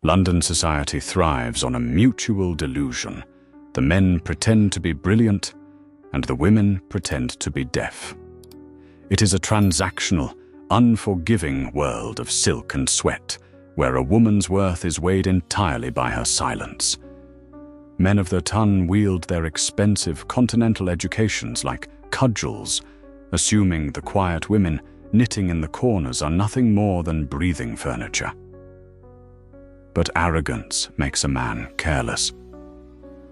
London society thrives on a mutual delusion. The men pretend to be brilliant, and the women pretend to be deaf. It is a transactional, unforgiving world of silk and sweat, where a woman's worth is weighed entirely by her silence. Men of the ton wield their expensive continental educations like cudgels, assuming the quiet women knitting in the corners are nothing more than breathing furniture. But arrogance makes a man careless,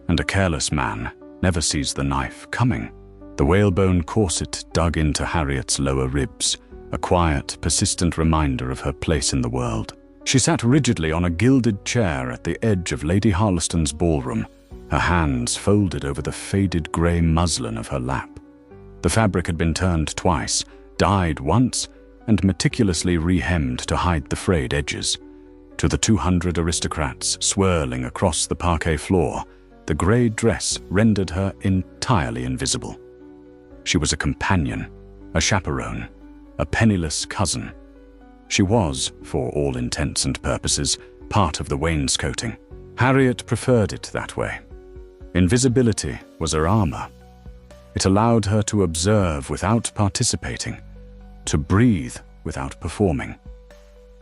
and a careless man never sees the knife coming. The whalebone corset dug into Harriet's lower ribs, a quiet, persistent reminder of her place in the world. She sat rigidly on a gilded chair at the edge of Lady Harleston's ballroom, her hands folded over the faded grey muslin of her lap. The fabric had been turned twice, dyed once, and meticulously re-hemmed to hide the frayed edges. To the 200 aristocrats swirling across the parquet floor, the grey dress rendered her entirely invisible. She was a companion, a chaperone, a penniless cousin. She was, for all intents and purposes, part of the wainscoting. Harriet preferred it that way. Invisibility was her armor. It allowed her to observe without participating, to breathe without performing.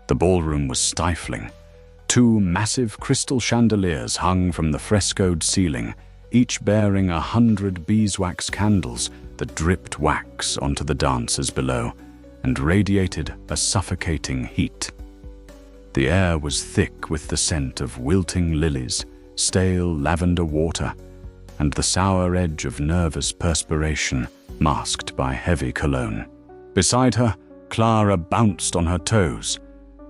The ballroom was stifling. 2 massive crystal chandeliers hung from the frescoed ceiling, each bearing 100 beeswax candles that dripped wax onto the dancers below and radiated a suffocating heat. The air was thick with the scent of wilting lilies, stale lavender water, and the sour edge of nervous perspiration masked by heavy cologne. Beside her, Clara bounced on her toes.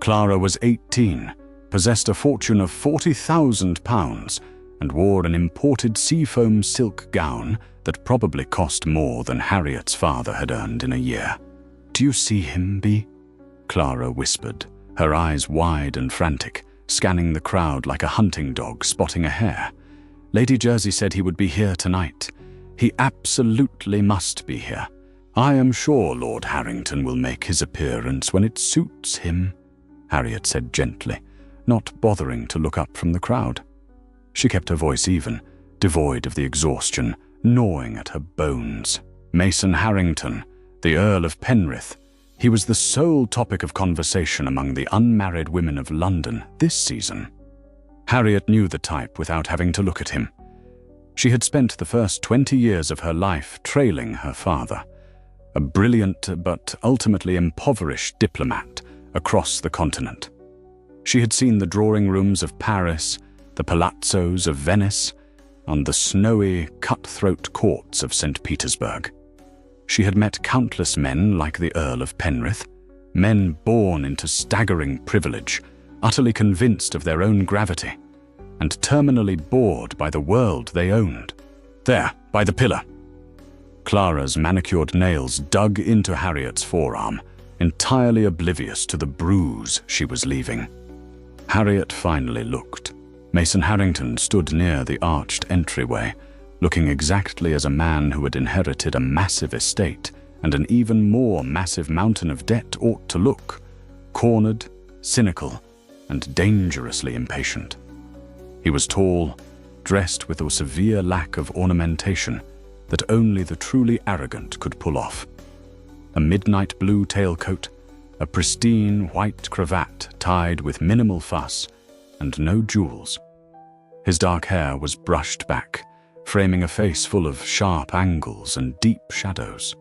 Clara was 18, possessed a fortune of £40,000, and wore an imported seafoam silk gown that probably cost more than Harriet's father had earned in a year. "Do you see him, Bee?" Clara whispered, her eyes wide and frantic, scanning the crowd like a hunting dog spotting a hare. "Lady Jersey said he would be here tonight. He absolutely must be here. I am sure Lord Harrington will make his appearance when it suits him," Harriet said gently, not bothering to look up from the crowd. She kept her voice even, devoid of the exhaustion gnawing at her bones. Mason Harrington, the Earl of Penrith, he was the sole topic of conversation among the unmarried women of London this season. Harriet knew the type without having to look at him. She had spent the first 20 years of her life trailing her father, a brilliant but ultimately impoverished diplomat across the continent. She had seen the drawing rooms of Paris, the palazzos of Venice, and the snowy, cutthroat courts of St. Petersburg. She had met countless men like the Earl of Penrith, men born into staggering privilege, utterly convinced of their own gravity, and terminally bored by the world they owned. "There, by the pillar." Clara's manicured nails dug into Harriet's forearm, entirely oblivious to the bruise she was leaving. Harriet finally looked. Mason Harrington stood near the arched entryway, looking exactly as a man who had inherited a massive estate and an even more massive mountain of debt ought to look: cornered, cynical, and dangerously impatient. He was tall, dressed with a severe lack of ornamentation that only the truly arrogant could pull off. A midnight blue tailcoat, a pristine white cravat tied with minimal fuss, and no jewels. His dark hair was brushed back, framing a face full of sharp angles and deep shadows.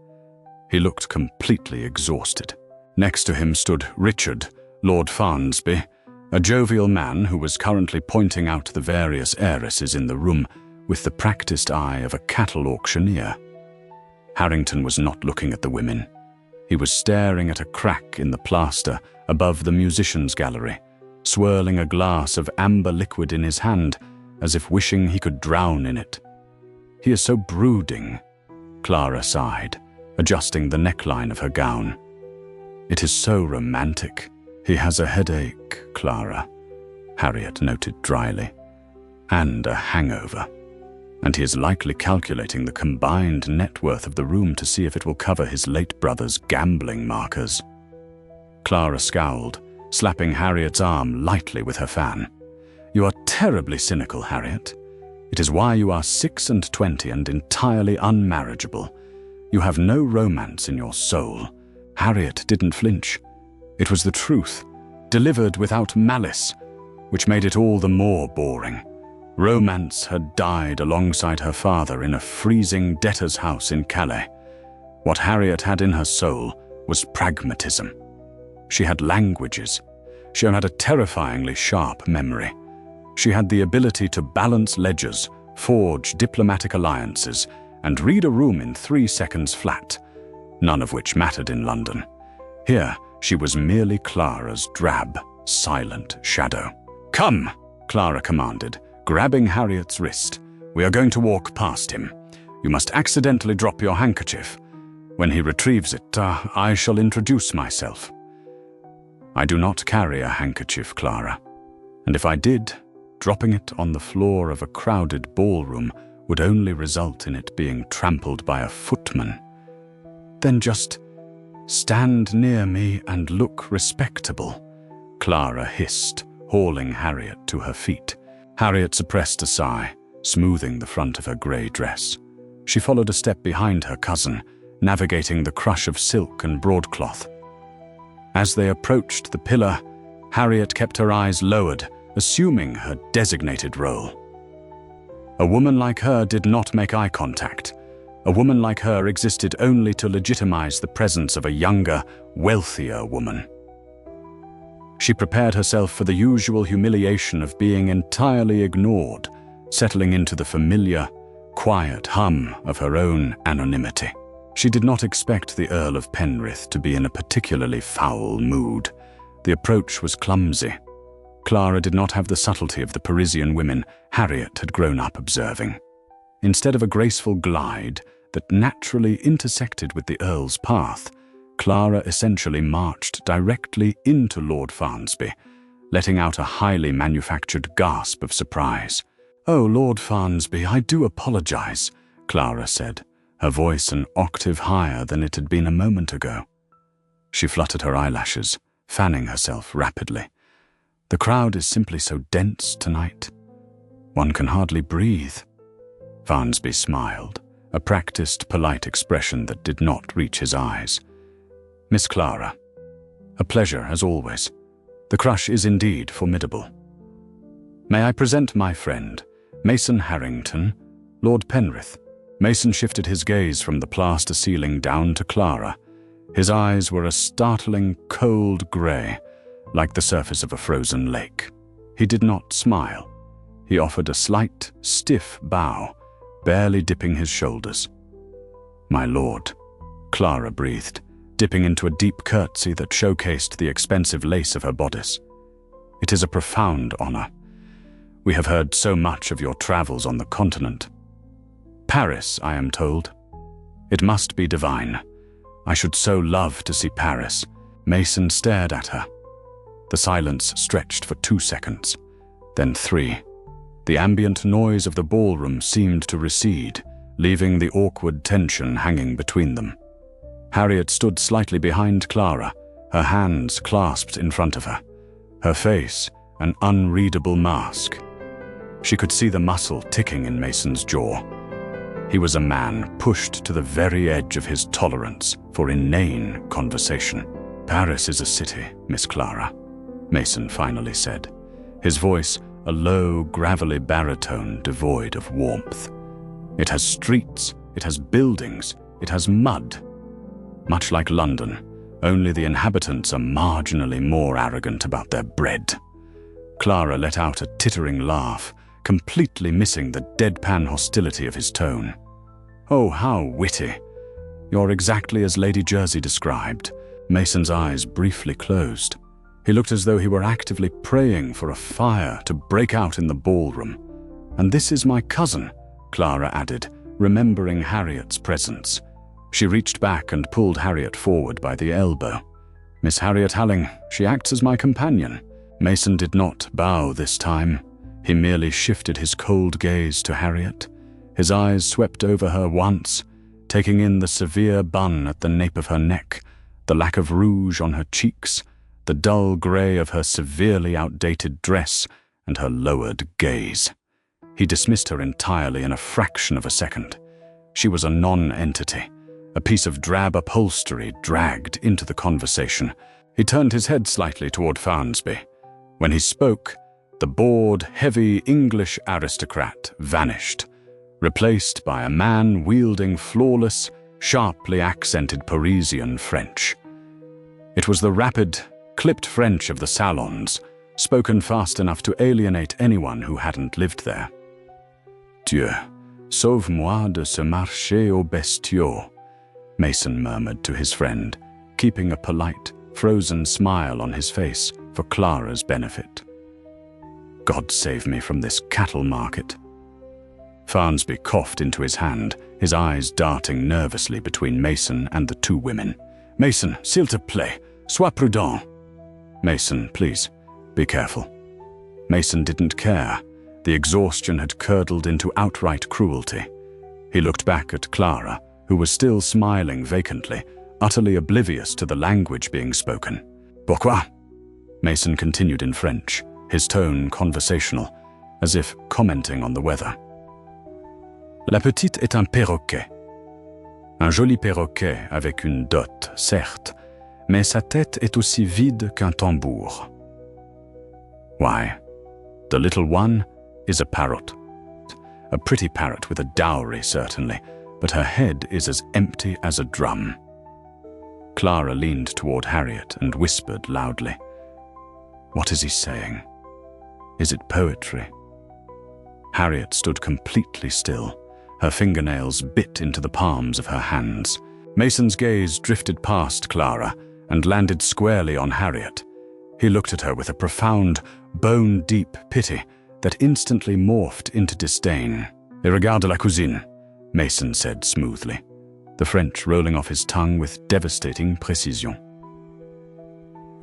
He looked completely exhausted. Next to him stood Richard, Lord Farnsby, a jovial man who was currently pointing out the various heiresses in the room with the practiced eye of a cattle auctioneer. Harrington was not looking at the women. He was staring at a crack in the plaster above the musicians' gallery, swirling a glass of amber liquid in his hand, as if wishing he could drown in it. "He is so brooding," Clara sighed, adjusting the neckline of her gown. "It is so romantic." "He has a headache, Clara," Harriet noted dryly, "and a hangover. And he is likely calculating the combined net worth of the room to see if it will cover his late brother's gambling markers." Clara scowled, slapping Harriet's arm lightly with her fan. You are terribly cynical, Harriet. It is why you are 26 and entirely unmarriageable. You have no romance in your soul. Harriet didn't flinch. It was the truth, delivered without malice, which made it all the more boring. Romance had died alongside her father in a freezing debtor's house in Calais. What Harriet had in her soul was pragmatism. She had languages. She had a terrifyingly sharp memory. She had the ability to balance ledgers, forge diplomatic alliances, and read a room in 3 seconds flat, none of which mattered in London. Here, she was merely Clara's drab, silent shadow. "Come," Clara commanded, grabbing Harriet's wrist. "We are going to walk past him. You must accidentally drop your handkerchief. When he retrieves it, I shall introduce myself." "I do not carry a handkerchief, Clara. And if I did, dropping it on the floor of a crowded ballroom would only result in it being trampled by a footman." "Then just stand near me and look respectable," Clara hissed, hauling Harriet to her feet. Harriet suppressed a sigh, smoothing the front of her grey dress. She followed a step behind her cousin, navigating the crush of silk and broadcloth. As they approached the pillar, Harriet kept her eyes lowered, assuming her designated role. A woman like her did not make eye contact. A woman like her existed only to legitimize the presence of a younger, wealthier woman. She prepared herself for the usual humiliation of being entirely ignored, settling into the familiar, quiet hum of her own anonymity. She did not expect the Earl of Penrith to be in a particularly foul mood. The approach was clumsy. Clara did not have the subtlety of the Parisian women Harriet had grown up observing. Instead of a graceful glide that naturally intersected with the Earl's path, Clara essentially marched directly into Lord Farnsby, letting out a highly manufactured gasp of surprise. "Oh, Lord Farnsby, I do apologize," Clara said, her voice an octave higher than it had been a moment ago. She fluttered her eyelashes, fanning herself rapidly. "The crowd is simply so dense tonight. One can hardly breathe." Farnsby smiled, a practiced, polite expression that did not reach his eyes. "Miss Clara, a pleasure as always. The crush is indeed formidable. May I present my friend, Mason Harrington, Lord Penrith." Mason shifted his gaze from the plaster ceiling down to Clara. His eyes were a startling, cold grey, like the surface of a frozen lake. He did not smile. He offered a slight, stiff bow, barely dipping his shoulders. "My lord," Clara breathed, dipping into a deep curtsy that showcased the expensive lace of her bodice. "It is a profound honor. We have heard so much of your travels on the continent. Paris, I am told. It must be divine. I should so love to see Paris." Mason stared at her. The silence stretched for 2 seconds, then 3. The ambient noise of the ballroom seemed to recede, leaving the awkward tension hanging between them. Harriet stood slightly behind Clara, her hands clasped in front of her, her face an unreadable mask. She could see the muscle ticking in Mason's jaw. He was a man pushed to the very edge of his tolerance for inane conversation. "Paris is a city, Miss Clara," Mason finally said, his voice a low, gravelly baritone devoid of warmth. "It has streets, it has buildings, it has mud. Much like London, only the inhabitants are marginally more arrogant about their bread." Clara let out a tittering laugh, completely missing the deadpan hostility of his tone. "Oh, how witty. You're exactly as Lady Jersey described." Mason's eyes briefly closed. He looked as though he were actively praying for a fire to break out in the ballroom. "And this is my cousin," Clara added, remembering Harriet's presence. She reached back and pulled Harriet forward by the elbow. "Miss Harriet Halling, she acts as my companion." Mason did not bow this time. He merely shifted his cold gaze to Harriet. His eyes swept over her once, taking in the severe bun at the nape of her neck, the lack of rouge on her cheeks, the dull grey of her severely outdated dress, and her lowered gaze. He dismissed her entirely in a fraction of a second. She was a non-entity, a piece of drab upholstery dragged into the conversation. He turned his head slightly toward Farnsby. When he spoke, the bored, heavy English aristocrat vanished, replaced by a man wielding flawless, sharply accented Parisian French. It was the rapid, clipped French of the salons, spoken fast enough to alienate anyone who hadn't lived there. Dieu, sauve-moi de ce marché aux bestiaux, Mason murmured to his friend, keeping a polite, frozen smile on his face for Clara's benefit. God save me from this cattle market. Farnsby coughed into his hand, his eyes darting nervously between Mason and the two women. Mason, s'il te plaît, sois prudent. Mason, please, be careful. Mason didn't care. The exhaustion had curdled into outright cruelty. He looked back at Clara, who was still smiling vacantly, utterly oblivious to the language being spoken. Pourquoi? Mason continued in French, his tone conversational, as if commenting on the weather. La petite est un perroquet. Un joli perroquet avec une dot, certes, mais sa tête est aussi vide qu'un tambour. Why, the little one is a parrot. A pretty parrot with a dowry, certainly, but her head is as empty as a drum. Clara leaned toward Harriet and whispered loudly, "What is he saying? Is it poetry?" Harriet stood completely still. Her fingernails bit into the palms of her hands. Mason's gaze drifted past Clara and landed squarely on Harriet. He looked at her with a profound, bone-deep pity that instantly morphed into disdain. "Et regarde la cousine," Mason said smoothly, the French rolling off his tongue with devastating précision.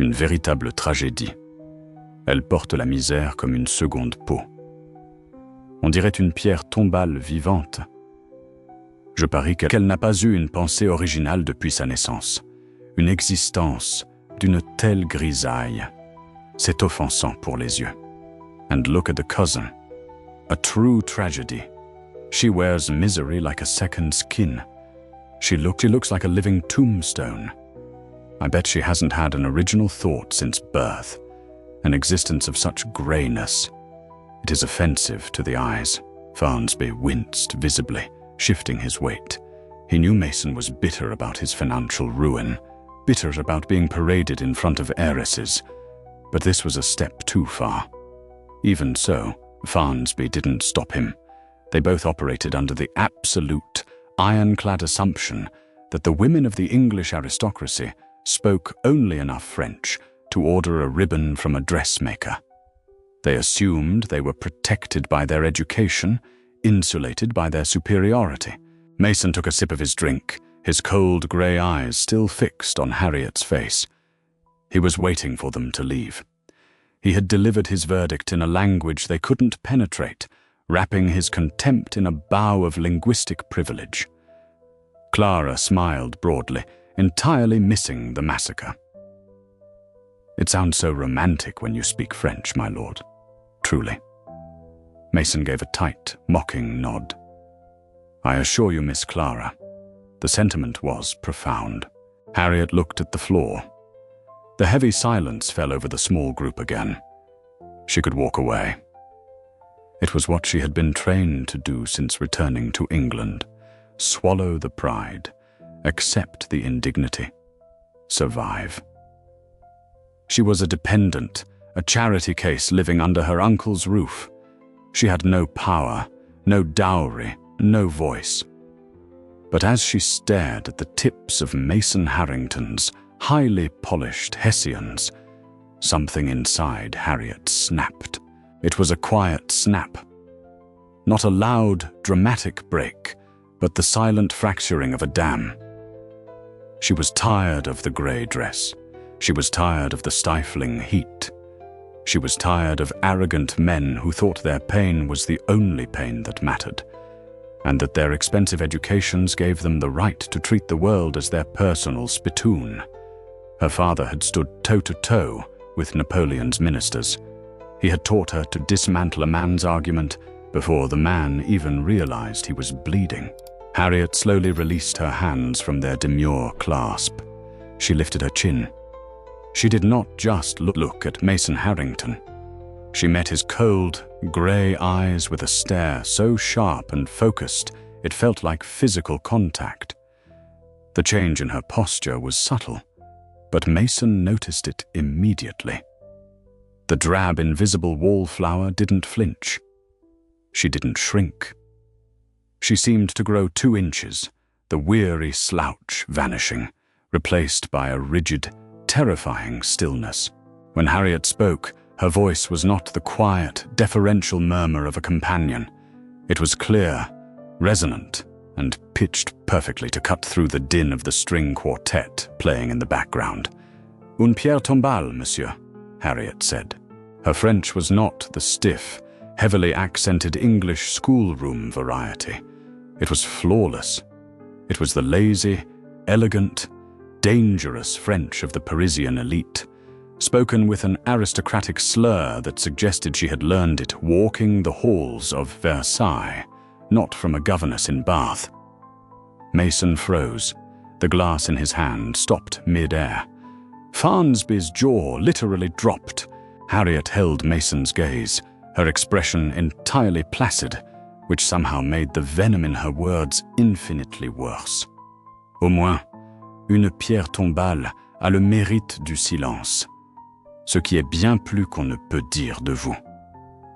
Une véritable tragédie. Elle porte la misère comme une seconde peau. On dirait une pierre tombale vivante. Je parie qu'elle n'a pas eu une pensée originale depuis sa naissance, une existence d'une telle grisaille. C'est offensant pour les yeux. And look at the cousin. A true tragedy. She wears misery like a second skin. She looks like a living tombstone. I bet she hasn't had an original thought since birth, an existence of such grayness. It is offensive to the eyes. Farnsby winced visibly, shifting his weight. He knew Mason was bitter about his financial ruin, bitter about being paraded in front of heiresses, but this was a step too far. Even so, Farnsby didn't stop him. They both operated under the absolute, ironclad assumption that the women of the English aristocracy spoke only enough French to order a ribbon from a dressmaker. They assumed they were protected by their education, insulated by their superiority. Mason took a sip of his drink, his cold grey eyes still fixed on Harriet's face. He was waiting for them to leave. He had delivered his verdict in a language they couldn't penetrate, wrapping his contempt in a bow of linguistic privilege. Clara smiled broadly, entirely missing the massacre. It sounds so romantic when you speak French, my lord. Truly. Mason gave a tight, mocking nod. I assure you, Miss Clara, the sentiment was profound. Harriet looked at the floor. The heavy silence fell over the small group again. She could walk away. It was what she had been trained to do since returning to England. Swallow the pride, accept the indignity, survive. She was a dependent, a charity case living under her uncle's roof. She had no power, no dowry, no voice. But as she stared at the tips of Mason Harrington's highly polished Hessians, something inside Harriet snapped. It was a quiet snap. Not a loud, dramatic break, but the silent fracturing of a dam. She was tired of the grey dress. She was tired of the stifling heat. She was tired of arrogant men who thought their pain was the only pain that mattered, and that their expensive educations gave them the right to treat the world as their personal spittoon. Her father had stood toe-to-toe with Napoleon's ministers. He had taught her to dismantle a man's argument before the man even realized he was bleeding. Harriet slowly released her hands from their demure clasp. She lifted her chin. She did not just look at Mason Harrington. She met his cold, grey eyes with a stare so sharp and focused it felt like physical contact. The change in her posture was subtle, but Mason noticed it immediately. The drab, invisible wallflower didn't flinch. She didn't shrink. She seemed to grow 2 inches, the weary slouch vanishing, replaced by a rigid, terrifying stillness. When Harriet spoke, her voice was not the quiet, deferential murmur of a companion. It was clear, resonant, and pitched perfectly to cut through the din of the string quartet playing in the background. "Un pierre tombale, monsieur," Harriet said. Her French was not the stiff, heavily accented English schoolroom variety. It was flawless. It was the lazy, elegant, dangerous French of the Parisian elite, spoken with an aristocratic slur that suggested she had learned it walking the halls of Versailles, not from a governess in Bath. Mason froze. The glass in his hand stopped mid-air. Farnsby's jaw literally dropped. Harriet held Mason's gaze, her expression entirely placid, which somehow made the venom in her words infinitely worse. Au moins, une pierre tombale a le mérite du silence, ce qui est bien plus qu'on ne peut dire de vous.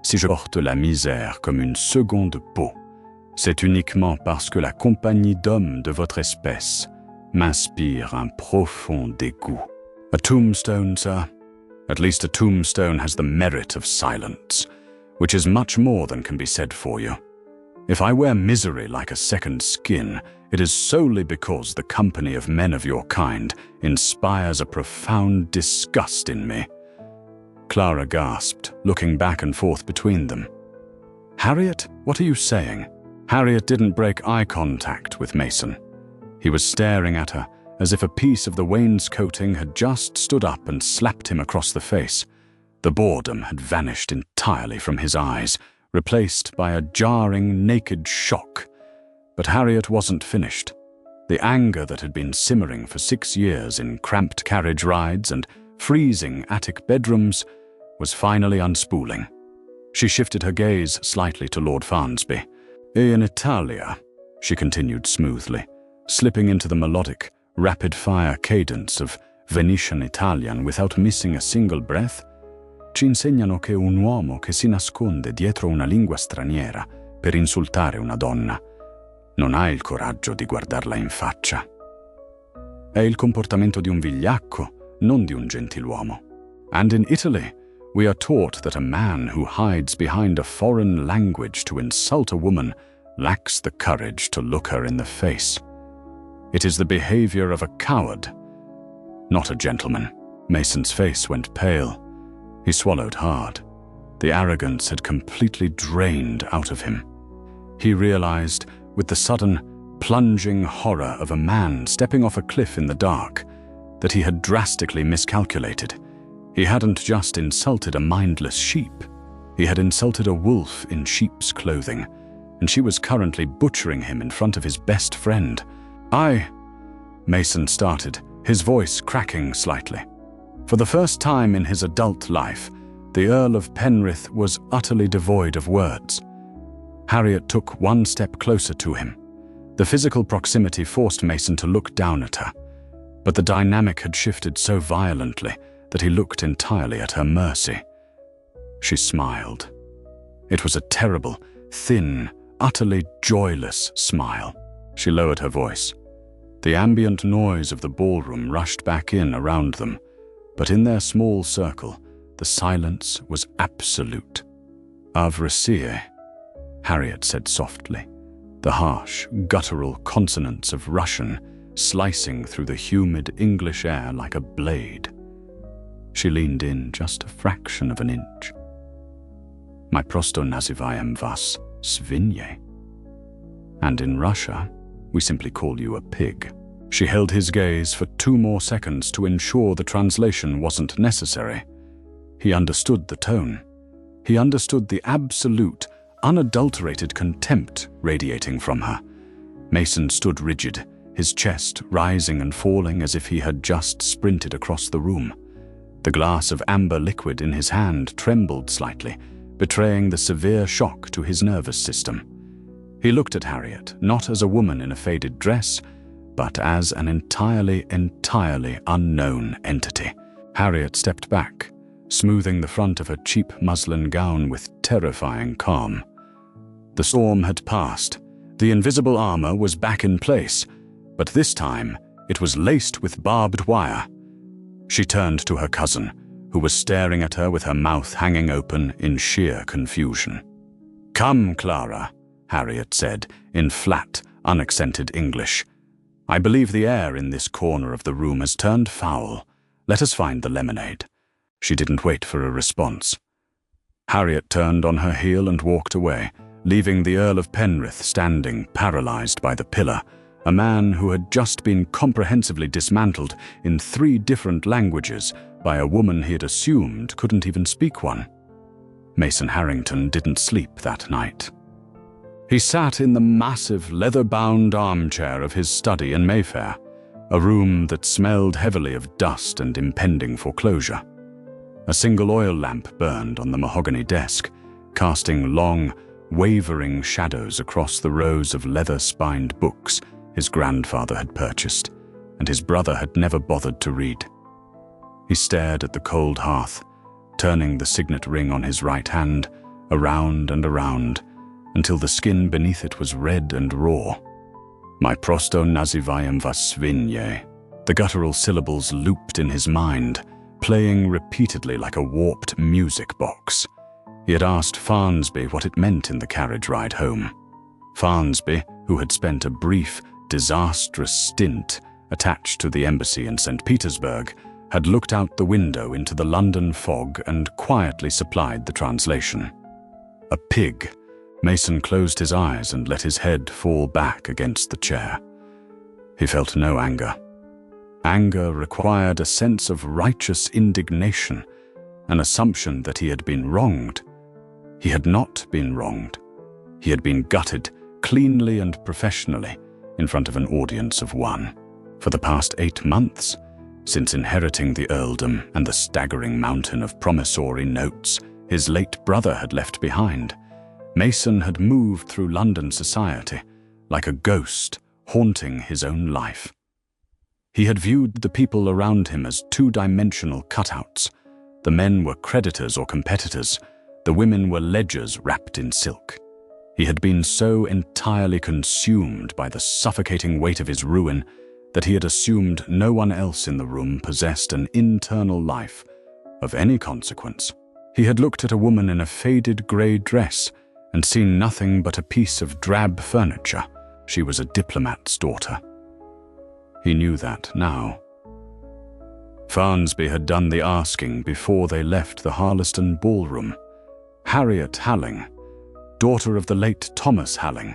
Si je porte la misère comme une seconde peau, c'est uniquement parce que la compagnie d'hommes de votre espèce m'inspire un profond dégoût. A tombstone, sir. At least a tombstone has the merit of silence, which is much more than can be said for you. If I wear misery like a second skin, it is solely because the company of men of your kind inspires a profound disgust in me. Clara gasped, looking back and forth between them. Harriet, what are you saying? Harriet didn't break eye contact with Mason. He was staring at her as if a piece of the wainscoting had just stood up and slapped him across the face. The boredom had vanished entirely from his eyes, replaced by a jarring, naked shock. But Harriet wasn't finished. The anger that had been simmering for 6 years in cramped carriage rides and freezing attic bedrooms was finally unspooling. She shifted her gaze slightly to Lord Farnsby. "E in Italia," she continued smoothly, slipping into the melodic, rapid-fire cadence of Venetian Italian without missing a single breath, "ci insegnano che un uomo che si nasconde dietro una lingua straniera per insultare una donna non ha il coraggio di guardarla in faccia. È il comportamento di un vigliacco, non di un gentiluomo. And in Italy, we are taught that a man who hides behind a foreign language to insult a woman lacks the courage to look her in the face. It is the behavior of a coward, not a gentleman." Mason's face went pale. He swallowed hard. The arrogance had completely drained out of him. He realized, with the sudden, plunging horror of a man stepping off a cliff in the dark, that he had drastically miscalculated. He hadn't just insulted a mindless sheep. He had insulted a wolf in sheep's clothing, and she was currently butchering him in front of his best friend. Mason started, his voice cracking slightly. For the first time in his adult life, the Earl of Penrith was utterly devoid of words. Harriet took one step closer to him. The physical proximity forced Mason to look down at her, but the dynamic had shifted so violently that he looked entirely at her mercy. She smiled. It was a terrible, thin, utterly joyless smile. She lowered her voice. The ambient noise of the ballroom rushed back in around them, but in their small circle, the silence was absolute. "Avrasie," Harriet said softly, the harsh, guttural consonants of Russian slicing through the humid English air like a blade. She leaned in just a fraction of an inch. "My prosto nazywam was svinye. And in Russia, we simply call you a pig." She held his gaze for 2 more seconds to ensure the translation wasn't necessary. He understood the tone. He understood the absolute, unadulterated contempt radiating from her. Mason stood rigid, his chest rising and falling as if he had just sprinted across the room. The glass of amber liquid in his hand trembled slightly, betraying the severe shock to his nervous system. He looked at Harriet, not as a woman in a faded dress, but as an entirely unknown entity. Harriet stepped back, smoothing the front of her cheap muslin gown with terrifying calm. The storm had passed. The invisible armor was back in place, but this time it was laced with barbed wire. She turned to her cousin, who was staring at her with her mouth hanging open in sheer confusion. "Come, Clara," Harriet said in flat, unaccented English. "I believe the air in this corner of the room has turned foul. Let us find the lemonade." She didn't wait for a response. Harriet turned on her heel and walked away, leaving the Earl of Penrith standing paralyzed by the pillar, a man who had just been comprehensively dismantled in 3 different languages by a woman he had assumed couldn't even speak one. Mason Harrington didn't sleep that night. He sat in the massive leather-bound armchair of his study in Mayfair, a room that smelled heavily of dust and impending foreclosure. A single oil lamp burned on the mahogany desk, casting long, wavering shadows across the rows of leather-spined books his grandfather had purchased, and his brother had never bothered to read. He stared at the cold hearth, turning the signet ring on his right hand around and around, until the skin beneath it was red and raw. "My prosto nazivayam vas svinye." The guttural syllables looped in his mind, playing repeatedly like a warped music box. He had asked Farnsby what it meant in the carriage ride home. Farnsby, who had spent a brief, disastrous stint attached to the embassy in St. Petersburg, had looked out the window into the London fog and quietly supplied the translation. A pig. Mason closed his eyes and let his head fall back against the chair. He felt no anger. Anger required a sense of righteous indignation, an assumption that he had been wronged. He had not been wronged. He had been gutted, cleanly and professionally, in front of an audience of 1. For the past 8 months, since inheriting the earldom and the staggering mountain of promissory notes his late brother had left behind, Mason had moved through London society like a ghost haunting his own life. He had viewed the people around him as 2-dimensional cutouts. The men were creditors or competitors. The women were ledgers wrapped in silk. He had been so entirely consumed by the suffocating weight of his ruin that he had assumed no one else in the room possessed an internal life of any consequence. He had looked at a woman in a faded grey dress and seen nothing but a piece of drab furniture. She was a diplomat's daughter. He knew that now. Farnsby had done the asking before they left the Harleston ballroom. Harriet Halling, daughter of the late Thomas Halling,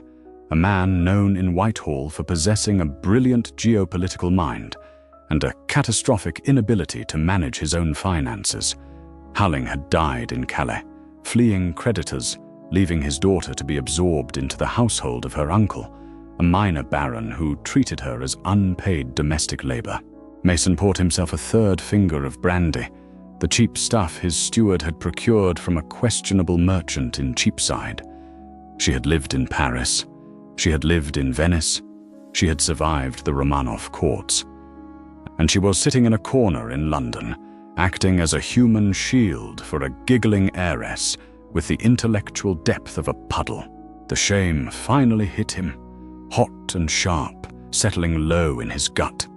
a man known in Whitehall for possessing a brilliant geopolitical mind and a catastrophic inability to manage his own finances. Halling had died in Calais, fleeing creditors, leaving his daughter to be absorbed into the household of her uncle, a minor baron who treated her as unpaid domestic labor. Mason poured himself a 3rd finger of brandy, the cheap stuff his steward had procured from a questionable merchant in Cheapside. She had lived in Paris. She had lived in Venice. She had survived the Romanov courts. And she was sitting in a corner in London, acting as a human shield for a giggling heiress with the intellectual depth of a puddle. The shame finally hit him, hot and sharp, settling low in his gut.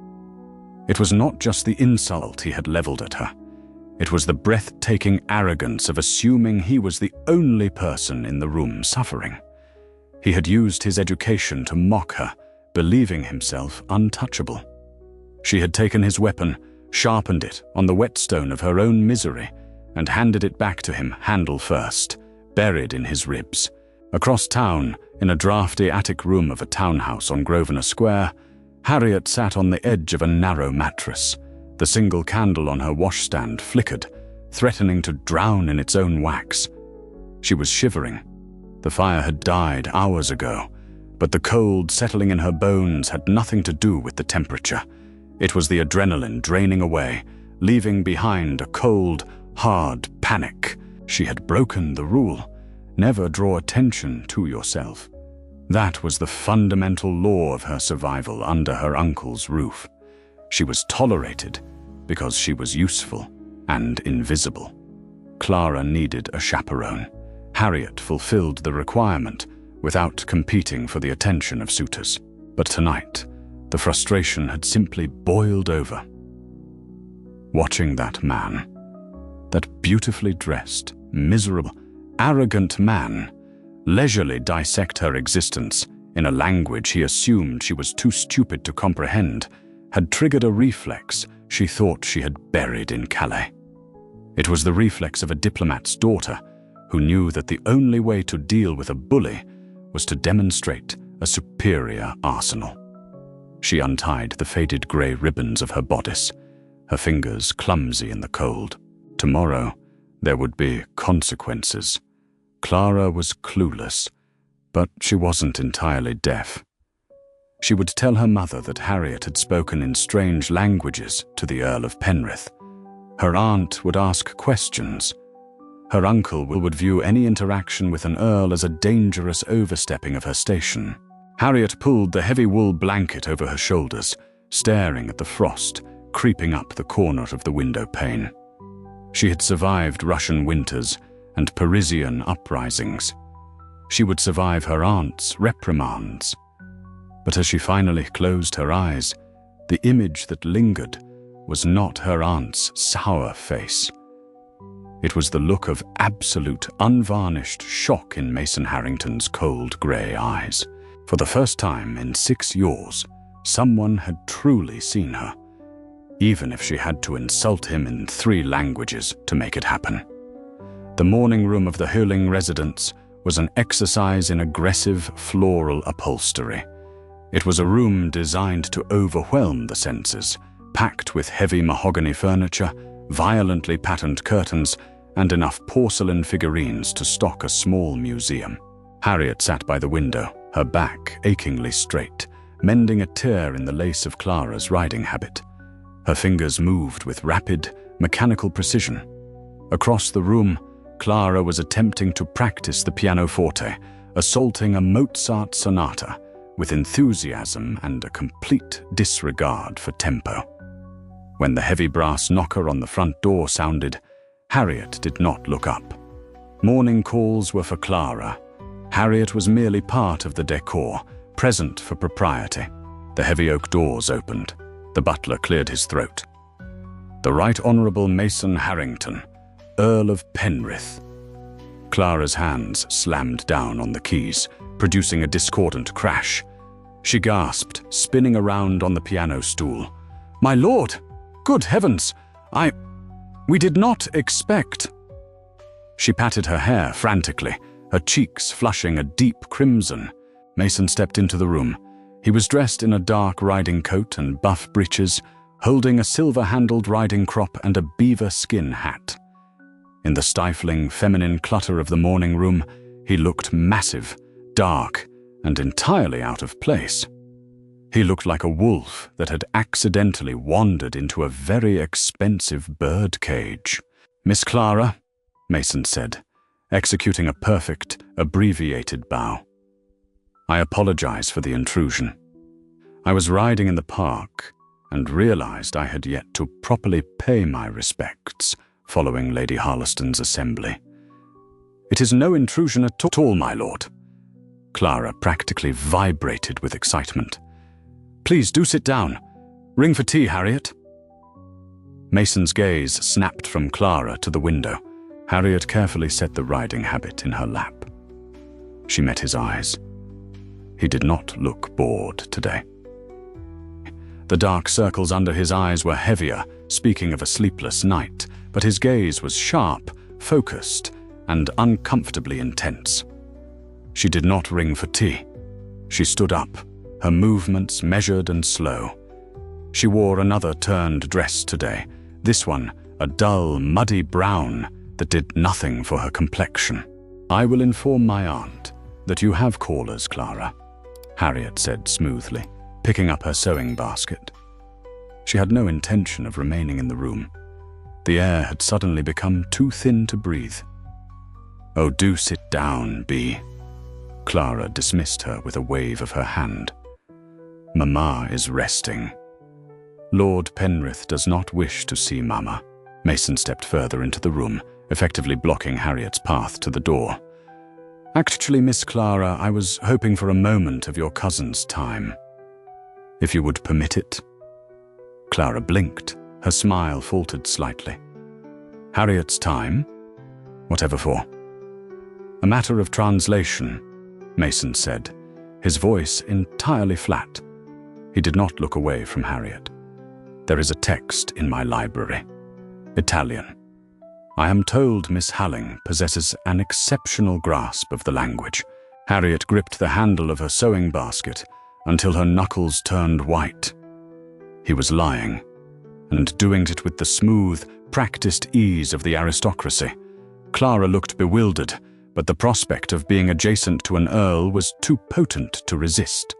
It was not just the insult he had leveled at her. It was the breathtaking arrogance of assuming he was the only person in the room suffering. He had used his education to mock her, believing himself untouchable. She had taken his weapon, sharpened it on the whetstone of her own misery, and handed it back to him handle first, buried in his ribs. Across town, in a drafty attic room of a townhouse on Grosvenor Square, Harriet sat on the edge of a narrow mattress. The single candle on her washstand flickered, threatening to drown in its own wax. She was shivering. The fire had died hours ago, but the cold settling in her bones had nothing to do with the temperature. It was the adrenaline draining away, leaving behind a cold, hard panic. She had broken the rule: never draw attention to yourself. That was the fundamental law of her survival under her uncle's roof. She was tolerated because she was useful and invisible. Clara needed a chaperone. Harriet fulfilled the requirement without competing for the attention of suitors. But tonight, the frustration had simply boiled over. Watching that man, that beautifully dressed, miserable, arrogant man, leisurely dissect her existence in a language he assumed she was too stupid to comprehend, had triggered a reflex she thought she had buried in Calais. It was the reflex of a diplomat's daughter who knew that the only way to deal with a bully was to demonstrate a superior arsenal. She untied the faded grey ribbons of her bodice, her fingers clumsy in the cold. Tomorrow, there would be consequences. Clara was clueless, but she wasn't entirely deaf. She would tell her mother that Harriet had spoken in strange languages to the Earl of Penrith. Her aunt would ask questions. Her uncle would view any interaction with an earl as a dangerous overstepping of her station. Harriet pulled the heavy wool blanket over her shoulders, staring at the frost creeping up the corner of the window pane. She had survived Russian winters and Parisian uprisings. She would survive her aunt's reprimands. But as she finally closed her eyes, the image that lingered was not her aunt's sour face. It was the look of absolute, unvarnished shock in Mason Harrington's cold grey eyes. For the first time in 6 years, someone had truly seen her, even if she had to insult him in 3 languages to make it happen. The morning room of the Hurling residence was an exercise in aggressive floral upholstery. It was a room designed to overwhelm the senses, packed with heavy mahogany furniture, violently patterned curtains, and enough porcelain figurines to stock a small museum. Harriet sat by the window, her back achingly straight, mending a tear in the lace of Clara's riding habit. Her fingers moved with rapid, mechanical precision. Across the room, Clara was attempting to practice the pianoforte, assaulting a Mozart sonata with enthusiasm and a complete disregard for tempo. When the heavy brass knocker on the front door sounded, Harriet did not look up. Morning calls were for Clara. Harriet was merely part of the decor, present for propriety. The heavy oak doors opened. The butler cleared his throat. The Right Honourable Mason Harrington, Earl of Penrith. Clara's hands slammed down on the keys, producing a discordant crash. She gasped, spinning around on the piano stool. "My lord! Good heavens! We did not expect..." She patted her hair frantically, her cheeks flushing a deep crimson. Mason stepped into the room. He was dressed in a dark riding coat and buff breeches, holding a silver-handled riding crop and a beaver skin hat. In the stifling, feminine clutter of the morning room, he looked massive, dark, and entirely out of place. He looked like a wolf that had accidentally wandered into a very expensive bird cage. "Miss Clara," Mason said, executing a perfect, abbreviated bow. "I apologize for the intrusion. I was riding in the park and realized I had yet to properly pay my respects following Lady Harleston's assembly." "It is no intrusion at all, my lord." Clara practically vibrated with excitement. "Please do sit down. Ring for tea, Harriet." Mason's gaze snapped from Clara to the window. Harriet carefully set the riding habit in her lap. She met his eyes. He did not look bored today. The dark circles under his eyes were heavier, speaking of a sleepless night, but his gaze was sharp, focused, and uncomfortably intense. She did not ring for tea. She stood up, her movements measured and slow. She wore another turned dress today, this one a dull, muddy brown that did nothing for her complexion. "I will inform my aunt that you have callers, Clara," Harriet said smoothly, picking up her sewing basket. She had no intention of remaining in the room. The air had suddenly become too thin to breathe. "Oh, do sit down, Bee." Clara dismissed her with a wave of her hand. "Mamma is resting." "Lord Penrith does not wish to see Mamma." Mason stepped further into the room, effectively blocking Harriet's path to the door. "Actually, Miss Clara, I was hoping for a moment of your cousin's time. If you would permit it." Clara blinked. Her smile faltered slightly. "Harriet's time? Whatever for?" "A matter of translation," Mason said, his voice entirely flat. He did not look away from Harriet. "There is a text in my library. Italian. I am told Miss Halling possesses an exceptional grasp of the language." Harriet gripped the handle of her sewing basket until her knuckles turned white. He was lying, and doing it with the smooth, practiced ease of the aristocracy. Clara looked bewildered, but the prospect of being adjacent to an earl was too potent to resist.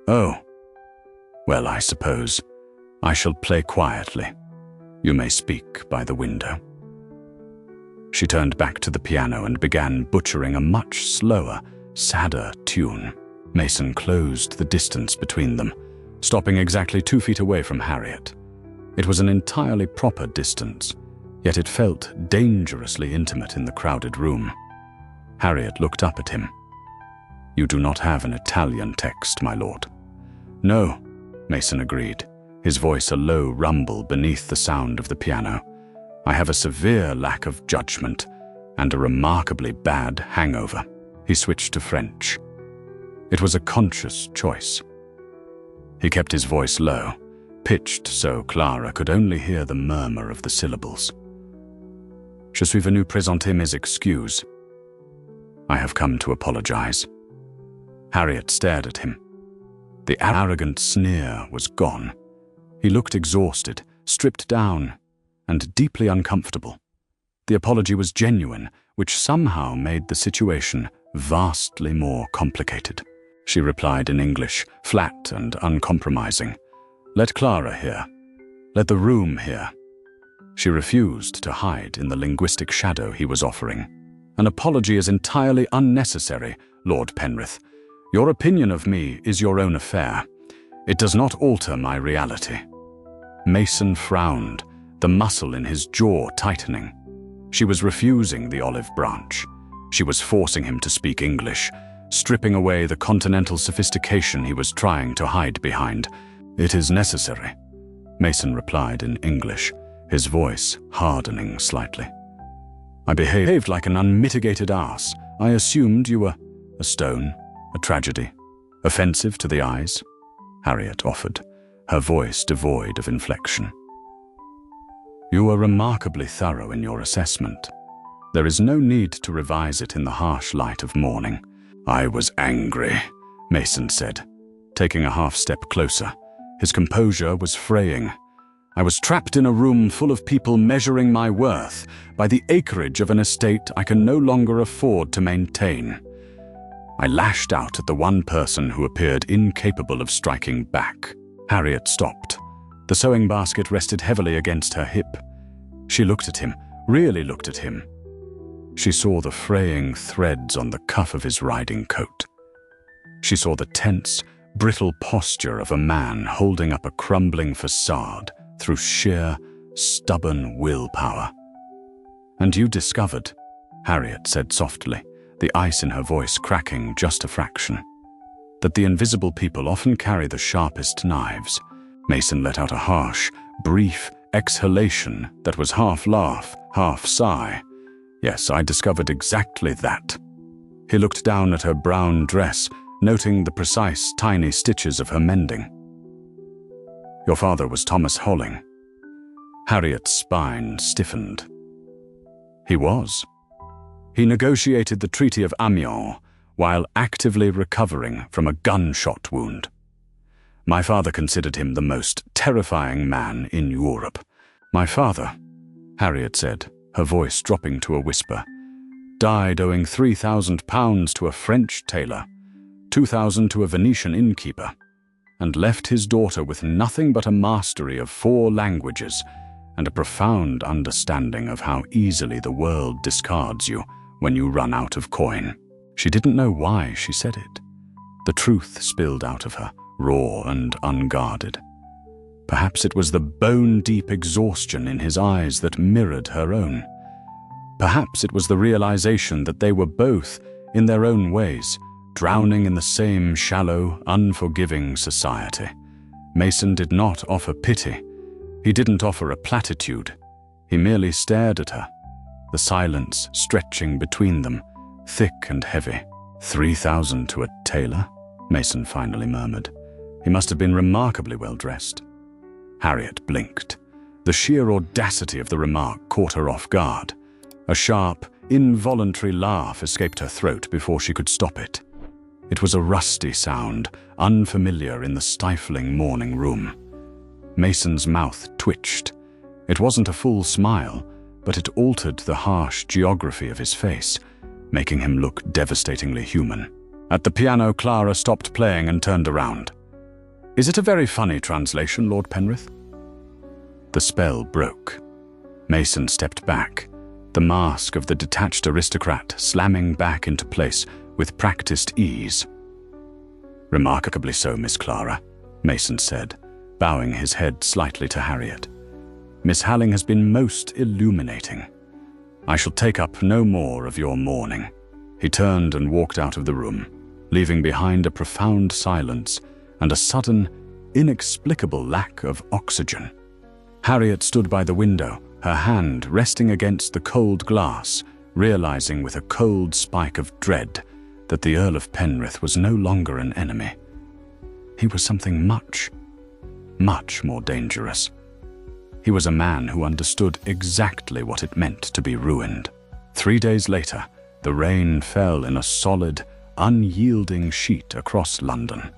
"Oh, well, I suppose I shall play quietly. You may speak by the window." She turned back to the piano and began butchering a much slower, sadder tune. Mason closed the distance between them, stopping exactly 2 feet away from Harriet. It was an entirely proper distance, yet it felt dangerously intimate in the crowded room. Harriet looked up at him. "You do not have an Italian text, my lord." "No," Mason agreed, his voice a low rumble beneath the sound of the piano. "I have a severe lack of judgment and a remarkably bad hangover." He switched to French. It was a conscious choice. He kept his voice low, pitched so Clara could only hear the murmur of the syllables. "Je suis venu présenter mes excuses." "I have come to apologize." Harriet stared at him. The arrogant sneer was gone. He looked exhausted, stripped down, and deeply uncomfortable. The apology was genuine, which somehow made the situation vastly more complicated. She replied in English, flat and uncompromising. "Let Clara hear. Let the room hear." She refused to hide in the linguistic shadow he was offering. "An apology is entirely unnecessary, Lord Penrith. Your opinion of me is your own affair. It does not alter my reality." Mason frowned, the muscle in his jaw tightening. She was refusing the olive branch. She was forcing him to speak English, stripping away the continental sophistication he was trying to hide behind. "It is necessary," Mason replied in English, his voice hardening slightly. "I behaved like an unmitigated ass. I assumed you were a stone, a tragedy, offensive to the eyes," Harriet offered, her voice devoid of inflection. "You were remarkably thorough in your assessment. There is no need to revise it in the harsh light of morning." "I was angry," Mason said, taking a half step closer. His composure was fraying. "I was trapped in a room full of people measuring my worth by the acreage of an estate I can no longer afford to maintain. I lashed out at the one person who appeared incapable of striking back." Harriet stopped. The sewing basket rested heavily against her hip. She looked at him, really looked at him. She saw the fraying threads on the cuff of his riding coat. She saw the tense, brittle posture of a man holding up a crumbling facade through sheer, stubborn willpower. "And you discovered," Harriet said softly, the ice in her voice cracking just a fraction, "that the invisible people often carry the sharpest knives." Mason let out a harsh, brief exhalation that was half laugh, half sigh. "Yes, I discovered exactly that." He looked down at her brown dress, noting the precise, tiny stitches of her mending. "Your father was Thomas Holling." Harriet's spine stiffened. "He was. He negotiated the Treaty of Amiens while actively recovering from a gunshot wound. My father considered him the most terrifying man in Europe." "My father," Harriet said, her voice dropping to a whisper, died owing £3,000 to a French tailor, £2,000 to a Venetian innkeeper, and left his daughter with nothing but a mastery of 4 languages and a profound understanding of how easily the world discards you when you run out of coin. She didn't know why she said it. The truth spilled out of her, raw and unguarded. Perhaps it was the bone-deep exhaustion in his eyes that mirrored her own. Perhaps it was the realization that they were both, in their own ways, drowning in the same shallow, unforgiving society. Mason did not offer pity. He didn't offer a platitude. He merely stared at her, the silence stretching between them, thick and heavy. 3,000 to a tailor? Mason finally murmured. He must have been remarkably well dressed. Harriet blinked. The sheer audacity of the remark caught her off guard. A sharp, involuntary laugh escaped her throat before she could stop it. It was a rusty sound, unfamiliar in the stifling morning room. Mason's mouth twitched. It wasn't a full smile, but it altered the harsh geography of his face, making him look devastatingly human. At the piano, Clara stopped playing and turned around. "Is it a very funny translation, Lord Penrith?" The spell broke. Mason stepped back, the mask of the detached aristocrat slamming back into place with practiced ease. "Remarkably so, Miss Clara," Mason said, bowing his head slightly to Harriet. "Miss Halling has been most illuminating. I shall take up no more of your mourning." He turned and walked out of the room, leaving behind a profound silence and a sudden, inexplicable lack of oxygen. Harriet stood by the window, her hand resting against the cold glass, realizing with a cold spike of dread that the Earl of Penrith was no longer an enemy. He was something much, much more dangerous. He was a man who understood exactly what it meant to be ruined. 3 days later, the rain fell in a solid, unyielding sheet across London,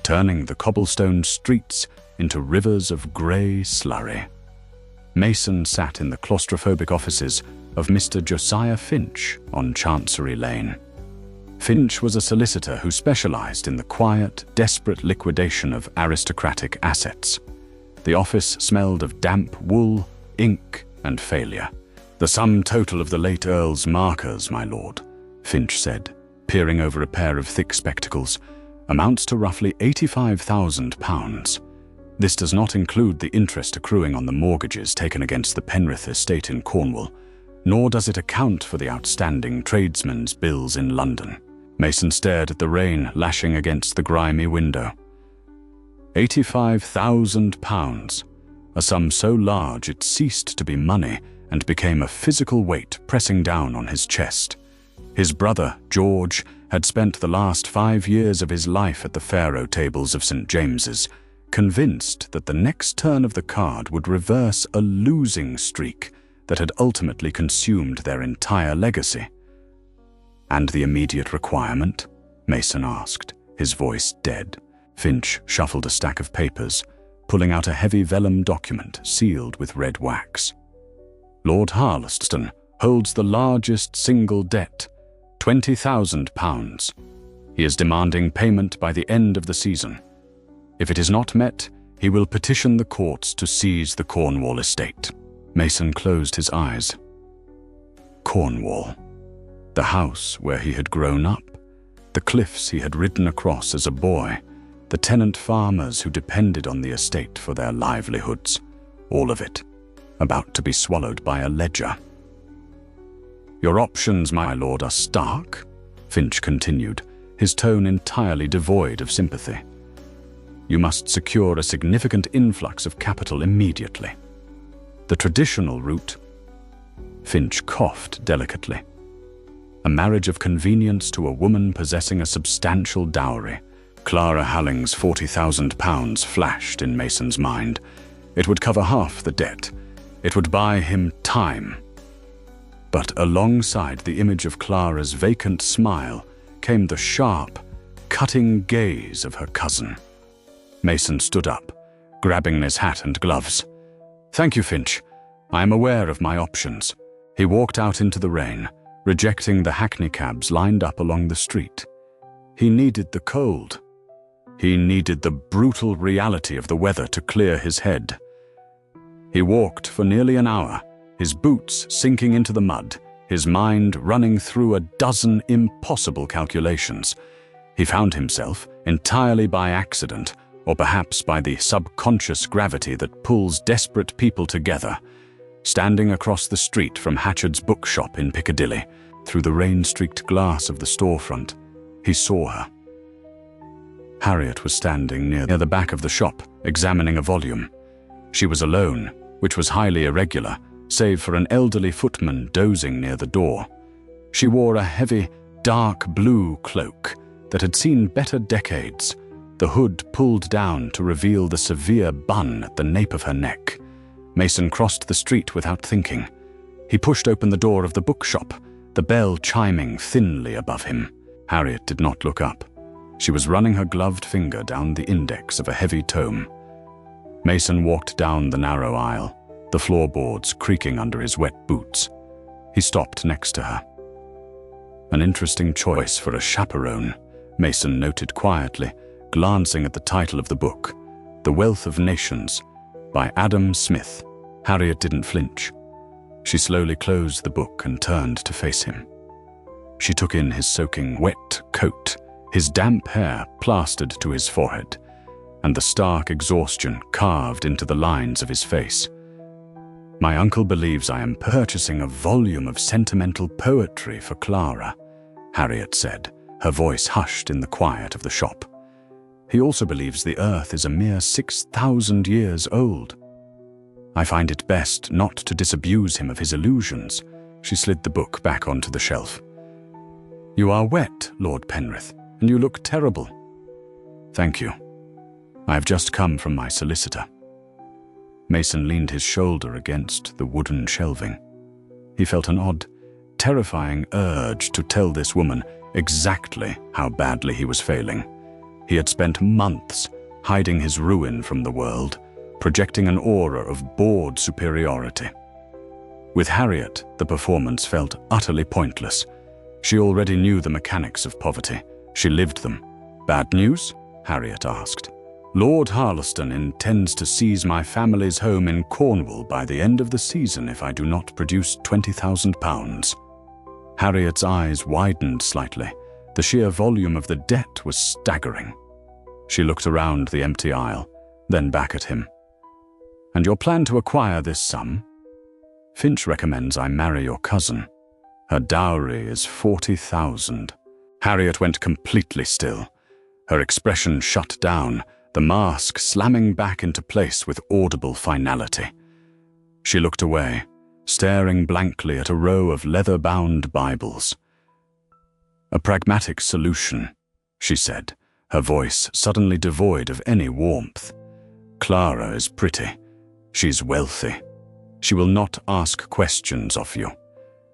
turning the cobblestone streets into rivers of grey slurry. Mason sat in the claustrophobic offices of Mr. Josiah Finch on Chancery Lane. Finch was a solicitor who specialized in the quiet, desperate liquidation of aristocratic assets. The office smelled of damp wool, ink, and failure. "The sum total of the late Earl's markers, my lord," Finch said, peering over a pair of thick spectacles, "amounts to roughly £85,000. This does not include the interest accruing on the mortgages taken against the Penrith estate in Cornwall, nor does it account for the outstanding tradesmen's bills in London." Mason stared at the rain lashing against the grimy window. £85,000, a sum so large it ceased to be money and became a physical weight pressing down on his chest. His brother, George, had spent the last 5 years of his life at the faro tables of St. James's, convinced that the next turn of the card would reverse a losing streak that had ultimately consumed their entire legacy. "And the immediate requirement?" Mason asked, his voice dead. Finch shuffled a stack of papers, pulling out a heavy vellum document sealed with red wax. "Lord Harleston holds the largest single debt, £20,000. He is demanding payment by the end of the season. If it is not met, he will petition the courts to seize the Cornwall estate." Mason closed his eyes. Cornwall. The house where he had grown up, the cliffs he had ridden across as a boy, the tenant farmers who depended on the estate for their livelihoods, all of it about to be swallowed by a ledger. "Your options, my lord, are stark," Finch continued, his tone entirely devoid of sympathy. "You must secure a significant influx of capital immediately. The traditional route—" Finch coughed delicately. "A marriage of convenience to a woman possessing a substantial dowry." Clara Halling's £40,000 flashed in Mason's mind. It would cover half the debt. It would buy him time. But alongside the image of Clara's vacant smile came the sharp, cutting gaze of her cousin. Mason stood up, grabbing his hat and gloves. "Thank you, Finch. I am aware of my options." He walked out into the rain, rejecting the hackney cabs lined up along the street. He needed the cold. He needed the brutal reality of the weather to clear his head. He walked for nearly an hour, his boots sinking into the mud, his mind running through a dozen impossible calculations. He found himself, entirely by accident, or perhaps by the subconscious gravity that pulls desperate people together, standing across the street from Hatchard's bookshop in Piccadilly. Through the rain-streaked glass of the storefront, he saw her. Harriet was standing near the back of the shop, examining a volume. She was alone, which was highly irregular, save for an elderly footman dozing near the door. She wore a heavy, dark blue cloak that had seen better decades, the hood pulled down to reveal the severe bun at the nape of her neck. Mason crossed the street without thinking. He pushed open the door of the bookshop, the bell chiming thinly above him. Harriet did not look up. She was running her gloved finger down the index of a heavy tome. Mason walked down the narrow aisle, the floorboards creaking under his wet boots. He stopped next to her. An interesting choice for a chaperone, Mason noted quietly, glancing at the title of the book, The Wealth of Nations, by Adam Smith. Harriet didn't flinch. She slowly closed the book and turned to face him. She took in his soaking wet coat, his damp hair plastered to his forehead, and the stark exhaustion carved into the lines of his face. "My uncle believes I am purchasing a volume of sentimental poetry for Clara," Harriet said, her voice hushed in the quiet of the shop. "He also believes the earth is a mere 6,000 years old. I find it best not to disabuse him of his illusions." She slid the book back onto the shelf. "You are wet, Lord Penrith, and you look terrible." "Thank you. I have just come from my solicitor." Mason leaned his shoulder against the wooden shelving. He felt an odd, terrifying urge to tell this woman exactly how badly he was failing. He had spent months hiding his ruin from the world, projecting an aura of bored superiority. With Harriet, the performance felt utterly pointless. She already knew the mechanics of poverty. She lived them. "Bad news?" Harriet asked. "Lord Harleston intends to seize my family's home in Cornwall by the end of the season if I do not produce £20,000. Harriet's eyes widened slightly. The sheer volume of the debt was staggering. She looked around the empty aisle, then back at him. "And your plan to acquire this sum?" "Finch recommends I marry your cousin. Her dowry is 40,000. Harriet went completely still. Her expression shut down, the mask slamming back into place with audible finality. She looked away, staring blankly at a row of leather-bound Bibles. "A pragmatic solution," she said, her voice suddenly devoid of any warmth. "Clara is pretty. She's wealthy. She will not ask questions of you.